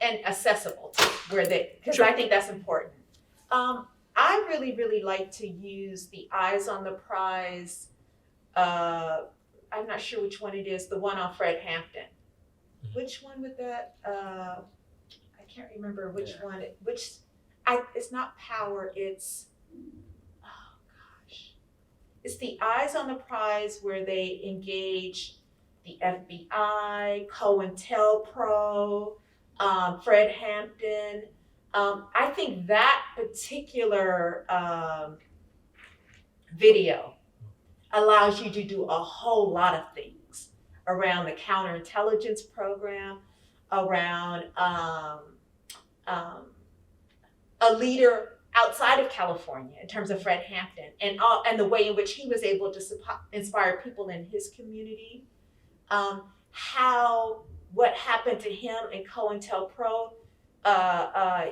And accessible to where they, because Sure. I think that's important. I really like to use the Eyes on the Prize. I'm not sure which one it is. The one on Fred Hampton. Mm-hmm. Which one would that? I can't remember which Yeah. one. It's not Power. It's it's the Eyes on the Prize where they engage the FBI, COINTELPRO, Fred Hampton. I think that particular video allows you to do a whole lot of things around the counterintelligence program, around a leader outside of California in terms of Fred Hampton and the way in which he was able to inspire people in his community. What happened to him in COINTELPRO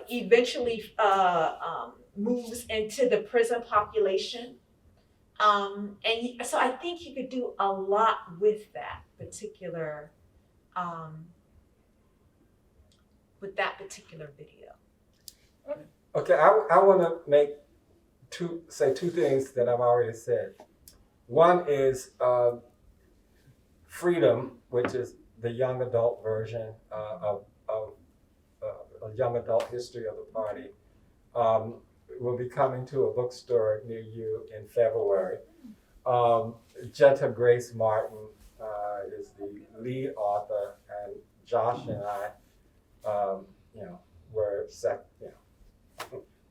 eventually moves into the prison population. And so I think you could do a lot with that particular video. Okay, I want to say two things that I've already said. One is Freedom, which is the young adult version of a young adult history of the party, will be coming to a bookstore near you in February. Jetta Grace Martin is the lead author, and Josh and I, were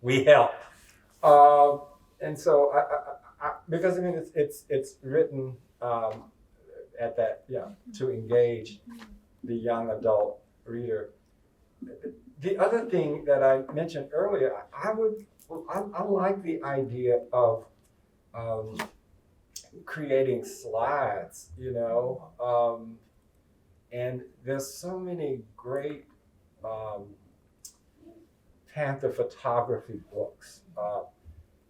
we help. And so because I mean it's written at that to engage the young adult reader. The other thing that I mentioned earlier, I like the idea of creating slides, and there's so many great Panther photography books.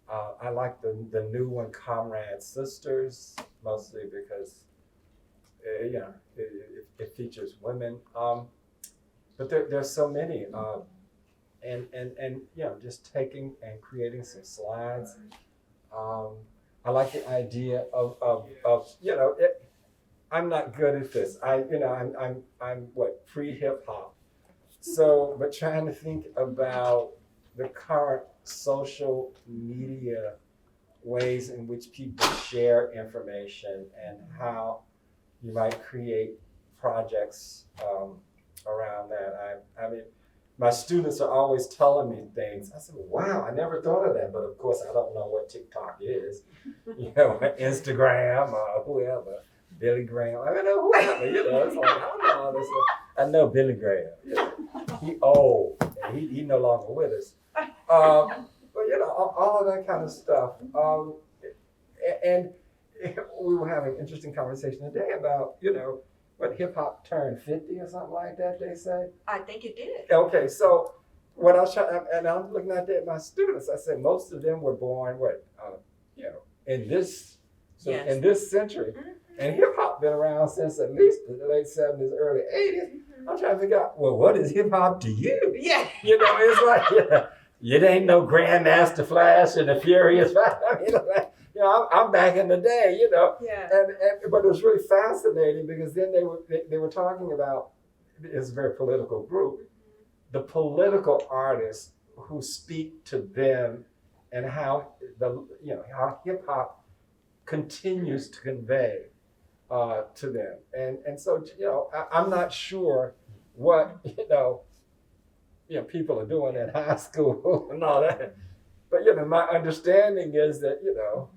I like the new one, Comrade Sisters, mostly because it features women. But there's so many, and just taking and creating some slides. I like the idea of I'm not good at this. I'm pre-hip hop. So, but trying to think about the current social media ways in which people share information and how you might create projects around that. I mean, my students are always telling me things. I said, wow, I never thought of that. But of course, I don't know what TikTok is, Instagram or whoever, Billy Graham. I don't know whoever, it's like, I don't know all this. I know Billy Graham. He old He no longer with us. But you know, all of that kind of stuff. And we were having an interesting conversation today about, you know, what hip hop turned 50 or something like that, they say. I think it did. Okay, so what I was trying, and I'm looking at my students, I said most of them were born, you know, in this in this century. And hip hop been around since at least the late 70s, early 80s. I'm trying to figure out, well, what is hip hop to you? Yeah. You know, it's like, it ain't no Grandmaster Flash and the Furious Five. You know, I'm back in the day, you know. Yeah. But it was really fascinating because then they were talking about, it's a very political group, the political artists who speak to them and how how hip hop continues to convey to them. And so, you know, I'm not sure what, you know, people are doing in high school and all that. But, you know, my understanding is that, you know,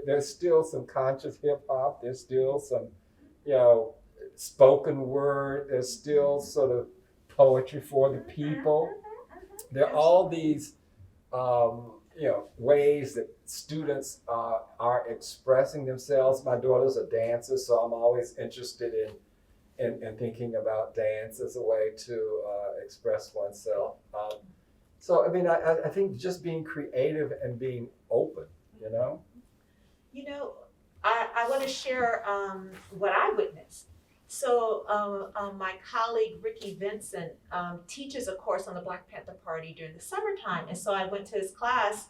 there's still some conscious hip hop. There's still some, you know, spoken word. There's still sort of poetry for the people. There are all these, you know, ways that students are expressing themselves. My daughter's a dancer, so I'm always interested in thinking about dance as a way to express oneself. So, I mean, I think just being creative and being open, you know? You know, I want to share what I witnessed. So my colleague, Ricky Vincent, teaches a course on the Black Panther Party during the summertime. And so I went to his class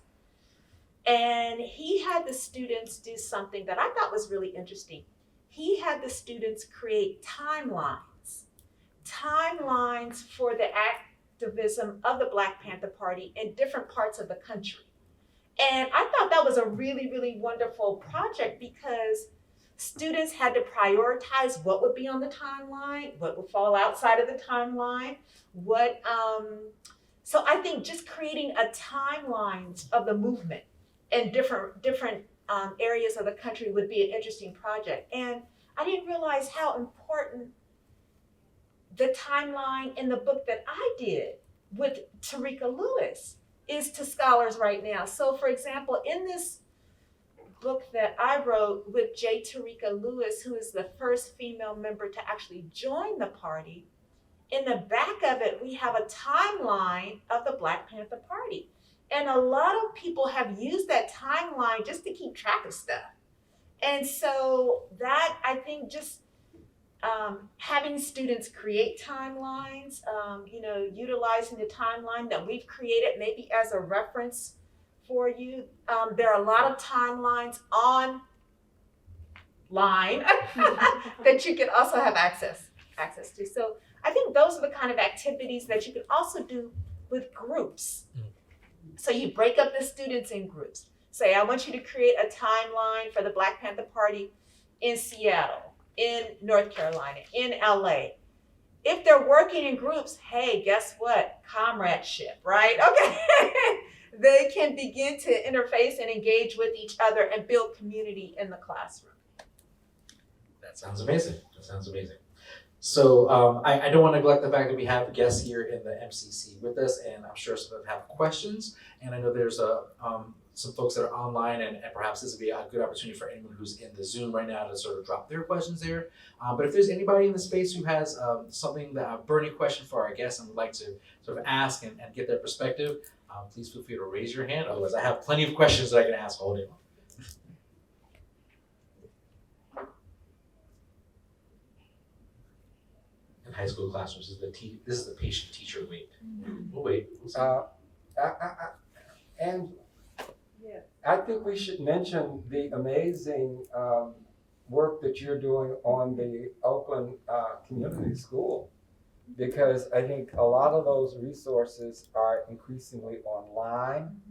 and he had the students do something that I thought was really interesting. He had the students create timelines for the activism of the Black Panther Party in different parts of the country. And I thought that was a really, really wonderful project because students had to prioritize what would be on the timeline, what would fall outside of the timeline, so I think just creating a timeline of the movement in different areas of the country would be an interesting project. And I didn't realize how important the timeline in the book that I did with Tarika Lewis is to scholars right now. So for example, in this book that I wrote with J. Tarika Lewis, who is the first female member to actually join the party, in the back of it, we have a timeline of the Black Panther Party. And a lot of people have used that timeline just to keep track of stuff. And so that, I think, just having students create timelines, you know, utilizing the timeline that we've created maybe as a reference for you. There are a lot of timelines online that you can also have access to. So I think those are the kind of activities that you can also do with groups. So you break up the students in groups. Say, I want you to create a timeline for the Black Panther Party in Seattle, in North Carolina, in LA. If they're working in groups, hey, guess what? Comradeship, right? Okay. They can begin to interface and engage with each other and build community in the classroom. That sounds amazing. So I don't want to neglect the fact that we have guests here in the MCC with us, and I'm sure some of them have questions. And I know there's some folks that are online, and perhaps this would be a good opportunity for anyone who's in the Zoom right now to sort of drop their questions there. But if there's anybody in the space who has something, a burning question for our guests and would like to sort of ask and get their perspective, please feel free to raise your hand. Otherwise, I have plenty of questions that I can ask all day long. In high school classrooms, this is the patient-teacher wait. We'll wait. And I think we should mention the amazing work that you're doing on the Oakland Community School, because I think a lot of those resources are increasingly online,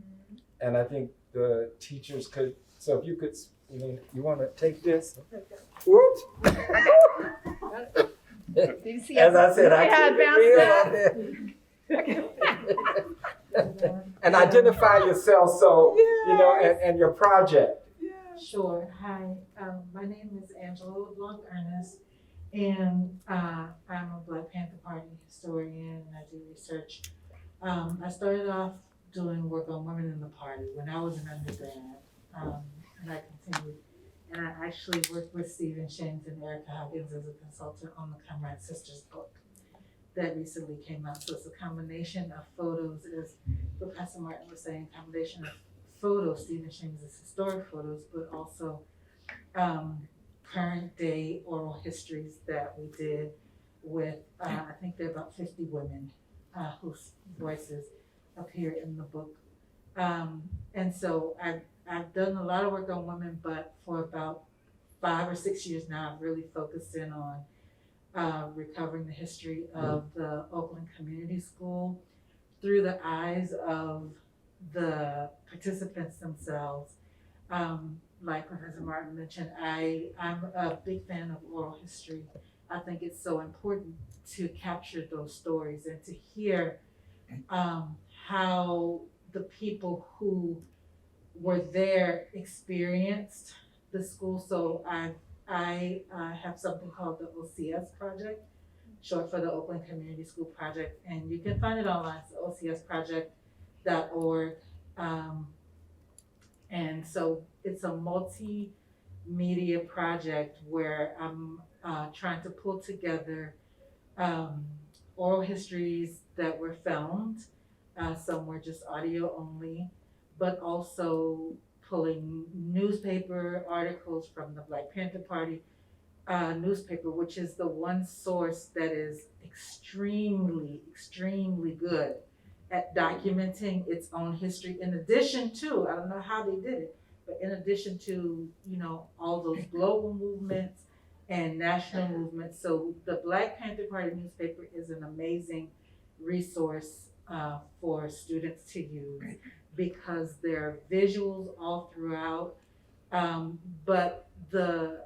and I think the teachers could. So if you could, you want to take this? Whoops. As I said, I keep it real. And identify yourself, so and your project. Sure. Hi, my name is Angela LeBlanc Ernest, and I'm a Black Panther Party historian. I do research I started off doing work on women in the party when I was an undergrad, and I continued. And I actually worked with Stephen Shames and Erica Huggins as a consultant on the Comrade Sisters book that recently came out. So it's a combination of photos, as Professor Martin was saying, combination of photos, Stephen Shames' historic photos, but also current day oral histories that we did with, I think there are about 50 women whose voices appear in the book. And so I've done a lot of work on women, but for about 5 or 6 years now, I've really focused in on recovering the history of the Oakland Community School through the eyes of the participants themselves. Like Professor Martin mentioned, I'm a big fan of oral history. I think it's so important to capture those stories and to hear how the people who were there experienced the school. So I have something called the OCS Project, short for the Oakland Community School Project, and you can find it online. It's ocsproject.org. And so it's a multimedia project where I'm trying to pull together oral histories that were filmed. Some were just audio only, but also pulling newspaper articles from the Black Panther Party newspaper, which is the one source that is extremely, extremely good at documenting its own history, in addition to, I don't know how they did it, but in addition to, all those global movements and national movements. So the Black Panther Party newspaper is an amazing resource for students to use because there are visuals all throughout, but the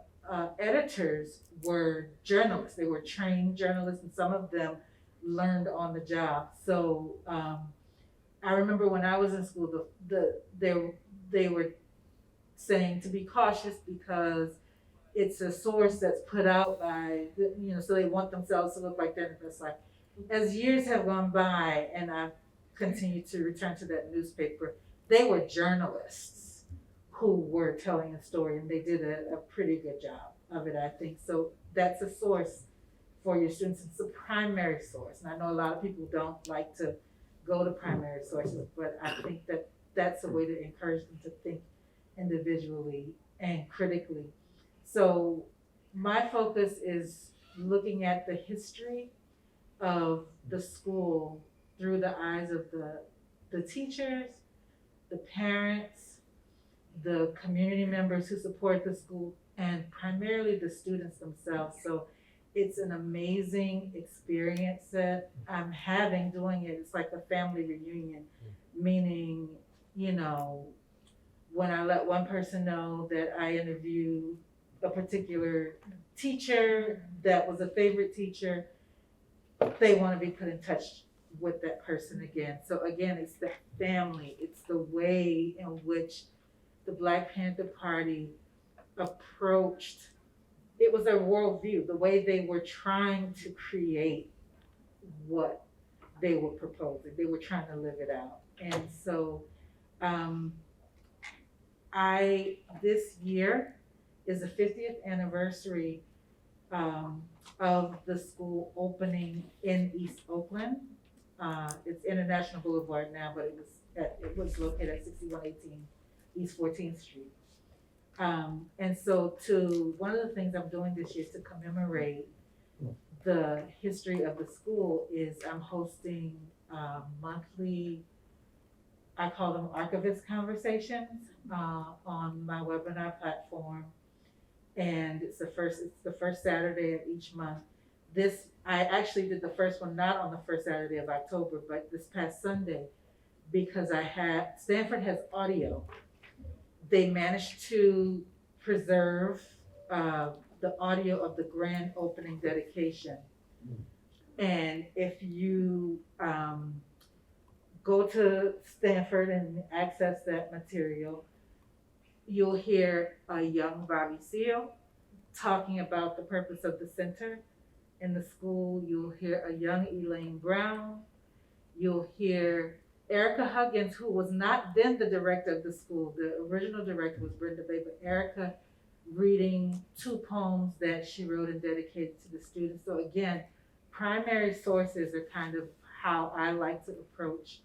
editors were journalists. They were trained journalists, and some of them learned on the job. So I remember when I was in school, they were saying to be cautious because it's a source that's put out by, so they want themselves to look like that. And it's like, as years have gone by and I've continued to return to that newspaper, they were journalists who were telling a story, and they did a pretty good job of it, I think. So that's a source for your students. It's a primary source. And I know a lot of people don't like to go to primary sources, but I think that that's a way to encourage them to think individually and critically. So my focus is looking at the history of the school through the eyes of the teachers, the parents, the community members who support the school, and primarily the students themselves. So it's an amazing experience that I'm having doing it. It's like a family reunion, meaning, when I let one person know that I interviewed a particular teacher that was a favorite teacher, they want to be put in touch with that person again. So again, it's the family. It's the way in which the Black Panther Party approached, it was a worldview, the way they were trying to create what they were proposing. They were trying to live it out. And so this year is the 50th anniversary of the school opening in East Oakland. It's International Boulevard now, but it was located at 6118 East 14th Street. And so one of the things I'm doing this year to commemorate the history of the school is I'm hosting monthly, I call them archivist conversations on my webinar platform. And it's the first Saturday of each month. I actually did the first one not on the first Saturday of October, but this past Sunday, because Stanford has audio. They managed to preserve the audio of the grand opening dedication. And if you go to Stanford and access that material, you'll hear a young Bobby Seale talking about the purpose of the center in the school. You'll hear a young Elaine Brown. you'll hear Erica Huggins, who was not then the director of the school. The original director was Brenda Bay, but Erica reading 2 poems that she wrote and dedicated to the students. So again, primary sources are kind of how I like to approach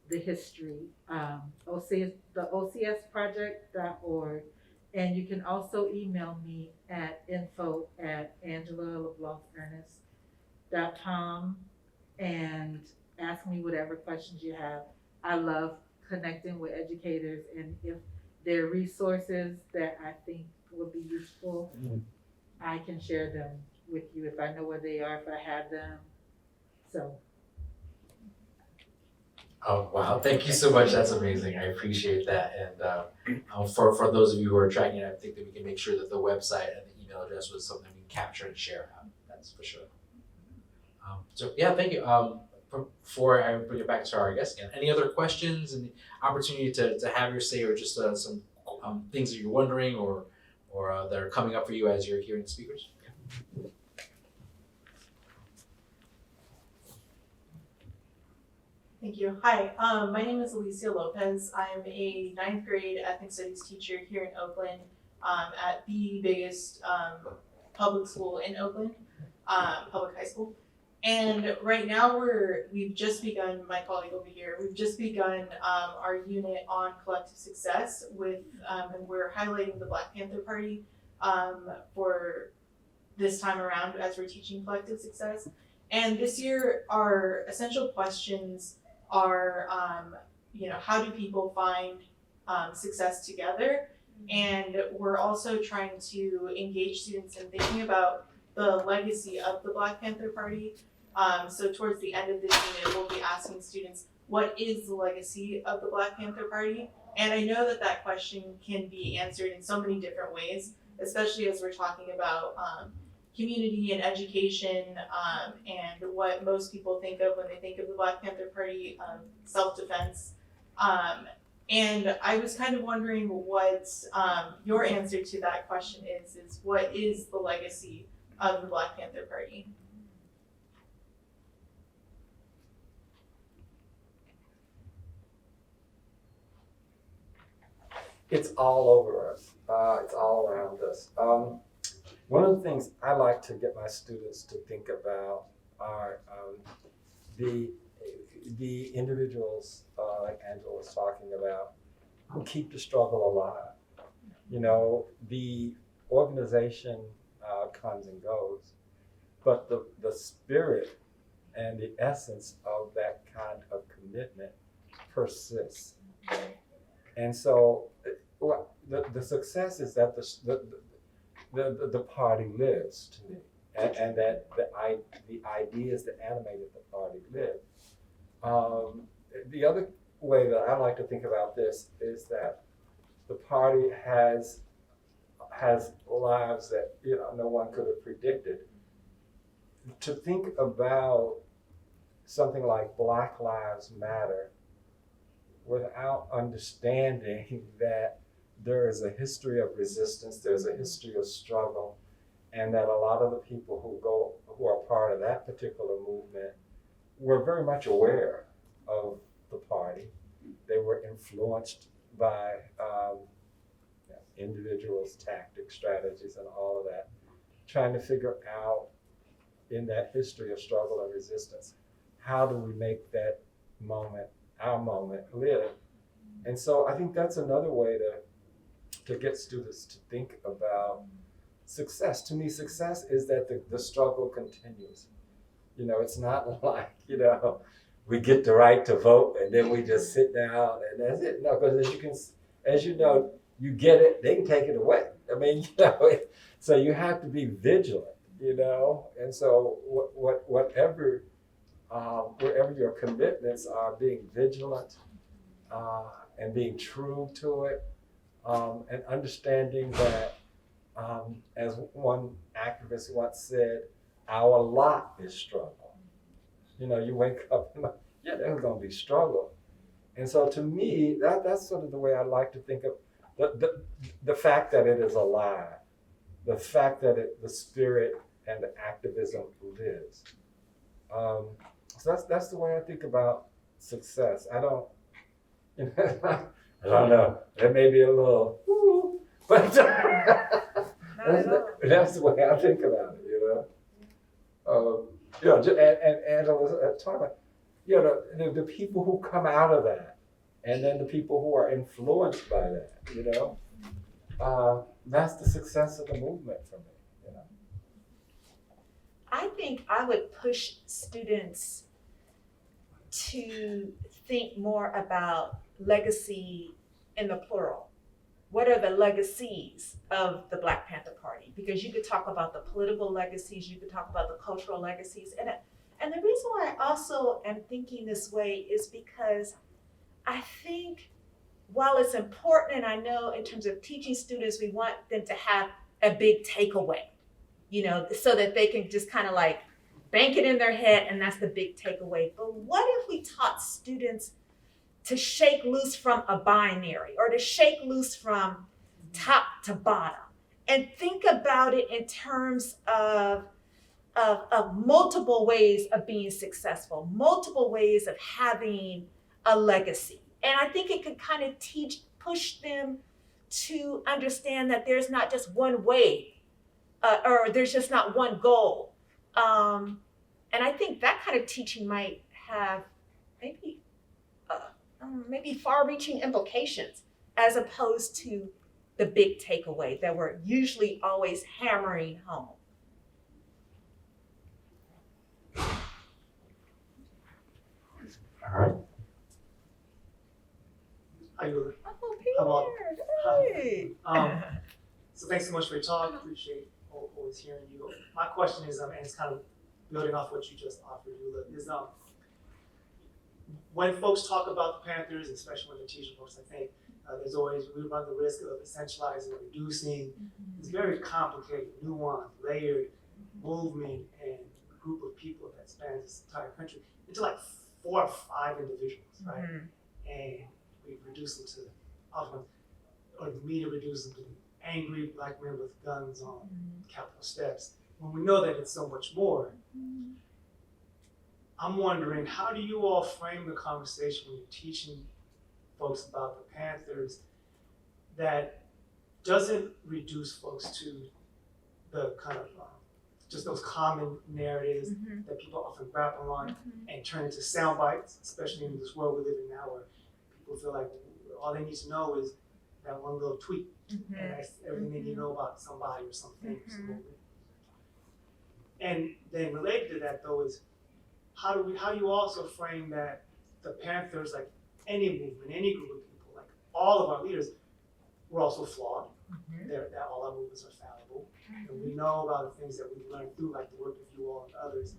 the history. OCS, the OCSproject.org. And you can also email me at info@angela.leblanc-ernest.com and ask me whatever questions you have. I love connecting with educators, and if there are resources that I think would be useful, I can share them with you if I know where they are, if I have them. So. Oh, wow. Thank you so much. That's amazing. I appreciate that. And for those of you who are tracking it, I think that we can make sure that the website and the email address was something we can capture and share. That's for sure. So yeah, thank you. Before I bring it back to our guest again, any other questions and the opportunity to have your say, or just some things that you're wondering or that are coming up for you as you're hearing the speakers? Yeah. Thank you. Hi, my name is Alicia Lopez. I'm a 9th grade ethnic studies teacher here in Oakland at the biggest public school in Oakland, public high school. And right now we've just begun, my colleague over here, we've just begun our unit on collective success with, and we're highlighting the Black Panther Party for this time around as we're teaching collective success. And this year our essential questions are, how do people find success together? And we're also trying to engage students in thinking about the legacy of the Black Panther Party. So towards the end of this unit, we'll be asking students, what is the legacy of the Black Panther Party? And I know that question can be answered in so many different ways, especially as we're talking about community and education, and what most people think of when they think of the Black Panther Party, self-defense. And I was kind of wondering what your answer to that question is what is the legacy of the Black Panther Party? It's all over us. It's all around us. One of the things I like to get my students to think about are the individuals, like Angela was talking about, who keep the struggle alive. The organization comes and goes, but the spirit and the essence of that kind of commitment persists. And so the success is that the party lives, to me, and that the ideas that animated the party live. The other way that I like to think about this is that the party has lives that no one could have predicted. To think about something like Black Lives Matter without understanding that there is a history of resistance, there's a history of struggle, and that a lot of the people who are part of that particular movement were very much aware of the party. They were influenced by individuals' tactics, strategies, and all of that, trying to figure out in that history of struggle and resistance, how do we make that moment, our moment, live? And so I think that's another way to get students to think about success. To me, success is that the struggle continues. It's not like, we get the right to vote and then we just sit down and that's it. No, because as you know, you get it, they can take it away. I mean, so you have to be vigilant, and so wherever your commitments are, being vigilant and being true to it, and understanding that, as one activist once said, our lot is struggle. You wake up and there's going to be struggle. And so to me, that's sort of the way I like to think of the fact that it is alive, the fact that the spirit and the activism lives. So that's the way I think about success. I don't know. That may be a little, but that's the way I think about it, and talk about, the people who come out of that, and then the people who are influenced by that, that's the success of the movement for me, I think I would push students to think more about legacy in the plural. What are the legacies of the Black Panther Party? Because you could talk about the political legacies, you could talk about the cultural legacies. And the reason why I also am thinking this way is because I think while it's important, and I know in terms of teaching students, we want them to have a big takeaway, so that they can just kind of like bank it in their head, and that's the big takeaway. But what if we taught students to shake loose from a binary, or to shake loose from top to bottom, and think about it in terms of multiple ways of being successful, multiple ways of having a legacy. And I think it could kind of push them to understand that there's not just one way, or there's just not one goal. And I think that kind of teaching might have maybe far-reaching implications, as opposed to the big takeaway that we're usually always hammering home. All right. How you doing? Oh, Hello. Peter, hey. So thanks so much for your talk. Appreciate always hearing you. My question is, and it's kind of building off what you just offered, is when folks talk about the Panthers, especially when they're teaching folks, I think we run the risk of essentializing or reducing this very complicated, nuanced, layered movement and group of people that spans this entire country into like 4 or 5 individuals, right? And we reduce them to, or the media reduces them to angry Black men with guns on Capitol steps, when we know that it's so much more. I'm wondering, how do you all frame the conversation when you're teaching folks about the Panthers that doesn't reduce folks to the kind of just those common narratives that people often grapple on and turn into sound bites, especially in this world we live in now, where people feel like all they need to know is that one little tweet, and that's everything they need to know about somebody or something. And then related to that, though, is how you also frame that the Panthers, like any movement, any group of people, like all of our leaders, we're also flawed. That all our movements are fallible, and we know about the things that we've learned through, like the work of you all and others,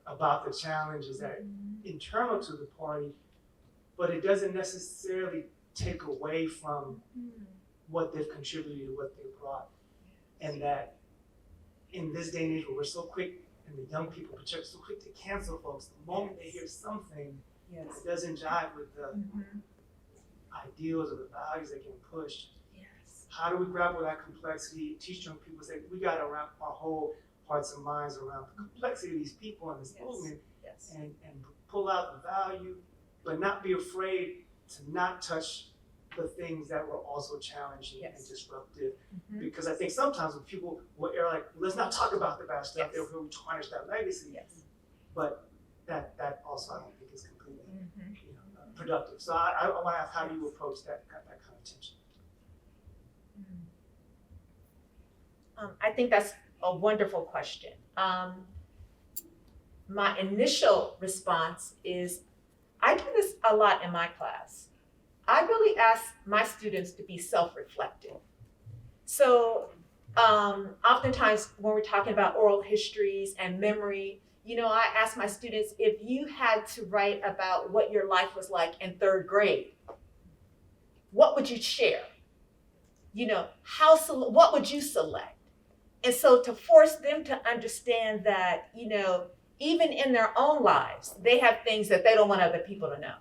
about the challenges that are internal to the party, but it doesn't necessarily take away from what they've contributed, what they've brought, and that in this day and age where we're so quick, and the young people particularly so quick to cancel folks, the moment they hear something that doesn't jive with the ideals or the values that get pushed. How do we grapple with that complexity? Teach young people, say, we got to wrap our whole hearts and minds around the complexity of these people in this movement and pull out the value, but not be afraid to not touch the things that were also challenging and disruptive. Because I think sometimes when people will err like, let's not talk about the bad stuff, they'll really tarnish that legacy. But that also I don't think is completely productive. So I want to ask, how do you approach that kind of tension? I think that's a wonderful question. My initial response is, I do this a lot in my class. I really ask my students to be self-reflective. So oftentimes when we're talking about oral histories and memory, I ask my students, if you had to write about what your life was like in 3rd grade, what would you share? What would you select? And so to force them to understand that, even in their own lives, they have things that they don't want other people to know,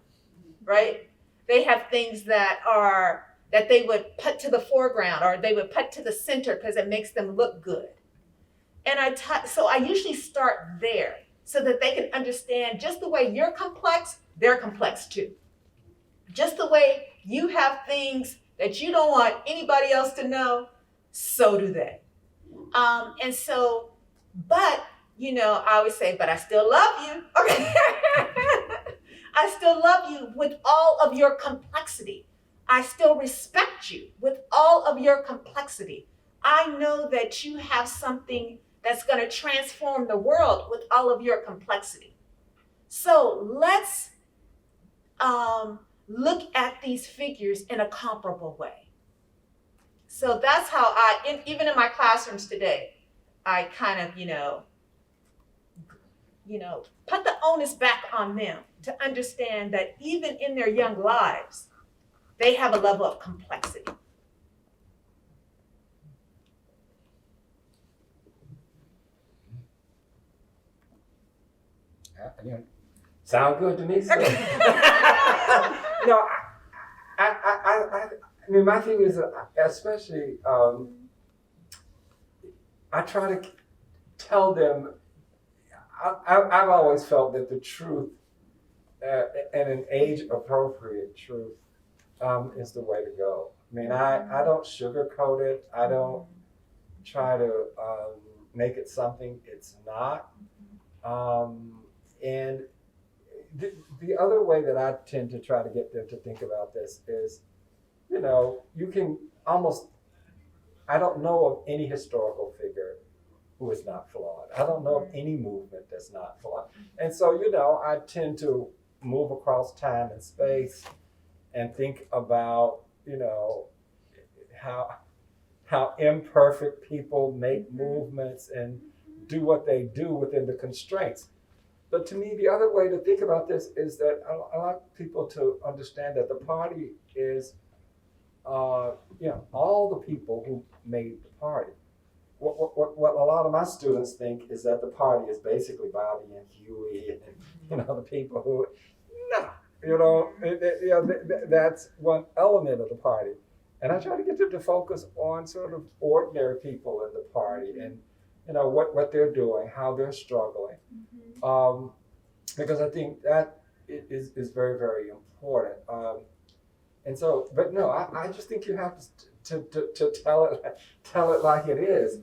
right? They have things that they would put to the foreground, or they would put to the center because it makes them look good. And so I usually start there so that they can understand, just the way you're complex, they're complex too. Just the way you have things that you don't want anybody else to know, so do they. And so, but, you know, I always say, but I still love you. Okay. I still love you with all of your complexity. I still respect you with all of your complexity. I know that you have something that's going to transform the world with all of your complexity. So let's look at these figures in a comparable way. So that's how even in my classrooms today, I kind of, put the onus back on them to understand that even in their young lives, they have a level of complexity. Sound good to me. So. No, I mean, my thing is, especially, I try to tell them. I've always felt that the truth, and an age-appropriate truth, is the way to go. I mean, I don't sugarcoat it. I don't try to make it something it's not. And the other way that I tend to try to get them to think about this is, you can almost, I don't know of any historical figure who is not flawed. I don't know of any movement that's not flawed. And so, I tend to move across time and space and think about, how imperfect people make movements and do what they do within the constraints. But to me, the other way to think about this is that I like people to understand that the party is, all the people who made the party. What a lot of my students think is that the party is basically Bobby and Huey and, the people who, that's one element of the party. And I try to get them to focus on sort of ordinary people in the party and, what they're doing, how they're struggling. Because I think that is very, very important. And so, but no, I just think you have to tell it like it is,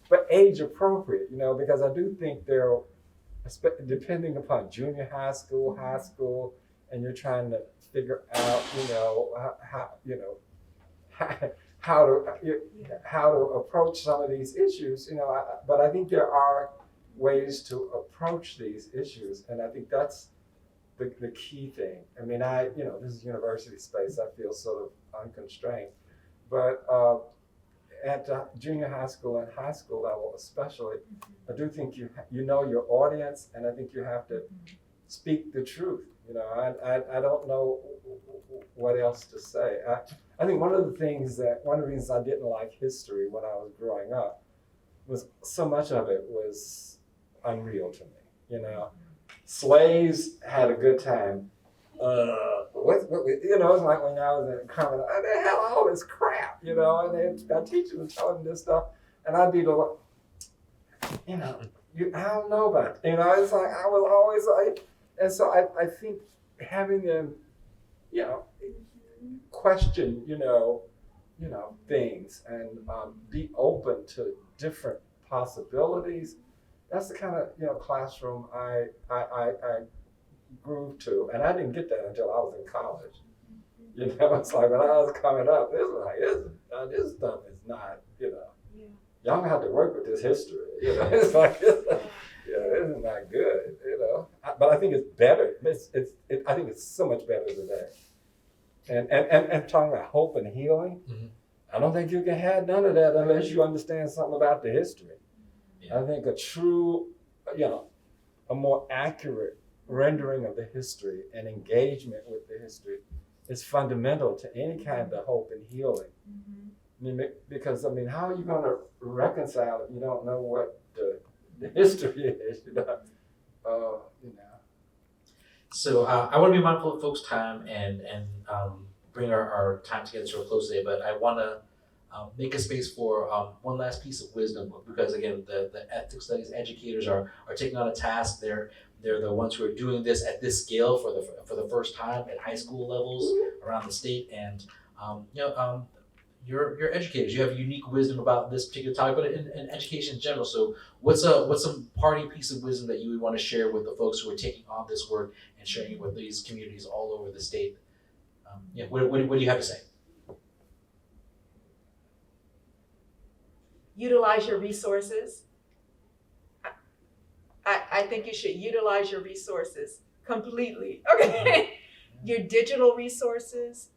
but age appropriate, because I do think there, depending upon junior high school, and you're trying to figure out, how to approach some of these issues, but I think there are ways to approach these issues, and I think that's the key thing. I mean, this is university space. I feel sort of unconstrained, but at junior high school and high school level especially, I do think you know your audience, and I think you have to speak the truth. I don't know what else to say. I think one of the reasons I didn't like history when I was growing up was so much of it was unreal to me. Slaves had a good time. It's like when I was in coming, they had all this crap, and they got teachers and telling them this stuff, and I'd be the, I don't know about it. It's like I was always like, and so I think having them, question, things and be open to different possibilities. That's the kind of classroom I grew to, and I didn't get that until I was in college. It's like when I was coming up, it was like this stuff is not, y'all gonna have to work with this history. It's like this is not good. But I think it's better. I think it's so much better today. And talking about hope and healing, I don't think you can have none of that unless you understand something about the history. Yeah. I think a true, a more accurate rendering of the history and engagement with the history is fundamental to any kind of hope and healing. Because how are you going to reconcile if you don't know what the history is? So I want to be mindful of folks' time and bring our time together to a close today, but I want to make a space for one last piece of wisdom, because again, the ethnic studies educators are taking on a task. They're the ones who are doing this at this scale for the first time at high school levels around the state, and you're educators. You have unique wisdom about this particular topic, but in education in general. So what's some parting piece of wisdom that you would want to share with the folks who are taking on this work and sharing it with these communities all over the state? What do you have to say? Utilize your resources. I think you should utilize your resources completely. Okay, your digital resources.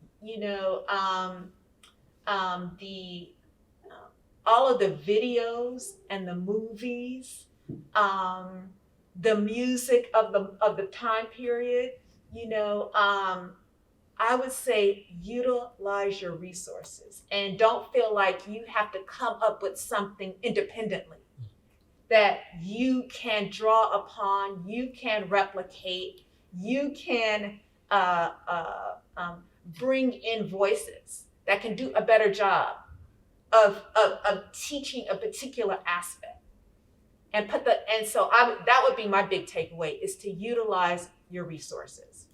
All of the videos and the movies, the music of the time period. I would say utilize your resources and don't feel like you have to come up with something independently that you can draw upon, you can replicate, you can bring in voices that can do a better job of teaching a particular aspect. That would be my big takeaway, is to utilize your resources.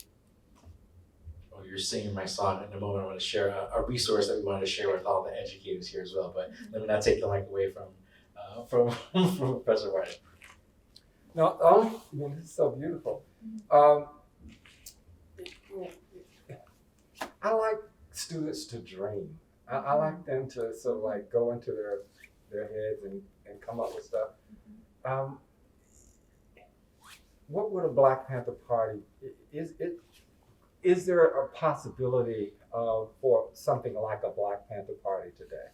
Well, you're singing my song. In a moment, I want to share a resource that we wanted to share with all the educators here as well. But let me not take the mic away from Professor White. No, it's so beautiful. I like students to dream. I like them to sort of like go into their heads and come up with stuff. What would a Black Panther Party, is there a possibility for something like a Black Panther Party today?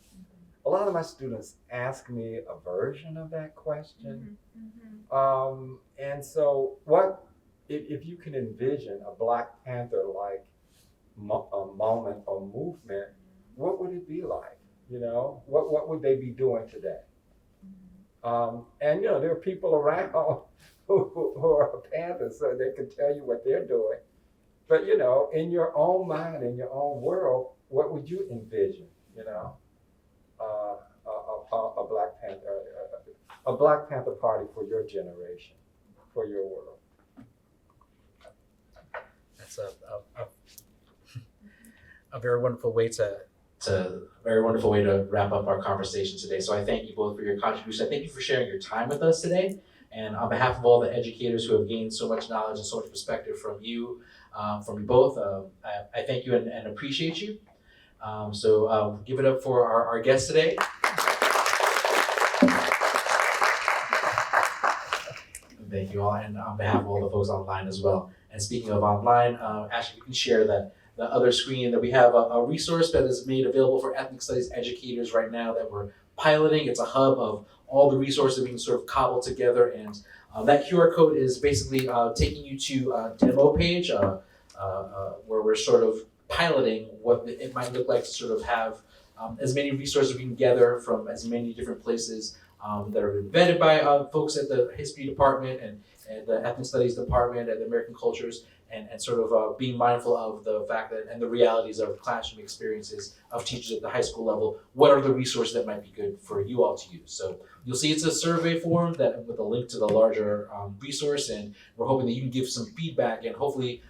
A lot of my students ask me a version of that question. And so what, if you can envision a Black Panther like a moment or movement, what would it be like? What would they be doing today? And there are people around who are Panthers, so they can tell you what they're doing. But in your own mind, in your own world, what would you envision? A Black Panther Party for your generation, for your world. That's a very wonderful way to wrap up our conversation today. So I thank you both for your contribution. I thank you for sharing your time with us today. And on behalf of all the educators who have gained so much knowledge and so much perspective from you both, I thank you and appreciate you. So give it up for our guest today. Thank you all, and on behalf of all the folks online as well. And speaking of online, Ashley, you can share the other screen that we have a resource that is made available for ethnic studies educators right now that we're piloting. It's a hub of all the resources we can sort of cobble together, and that QR code is basically taking you to a demo page where we're sort of piloting what it might look like to sort of have as many resources we can gather from as many different places that are vetted by folks at the history department and the ethnic studies department and the American cultures, and sort of being mindful of the fact that and the realities of classroom experiences of teachers at the high school level. What are the resources that might be good for you all to use? So you'll see it's a survey form that with a link to the larger resource, and we're hoping that you can give some feedback and hopefully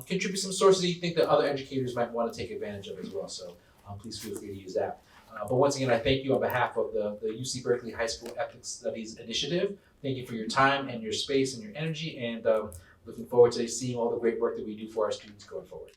contribute some sources that you think that other educators might want to take advantage of as well. So please feel free to use that. But once again, I thank you on behalf of the UC Berkeley High School Ethics Studies Initiative. Thank you for your time and your space and your energy, and looking forward to seeing all the great work that we do for our students going forward.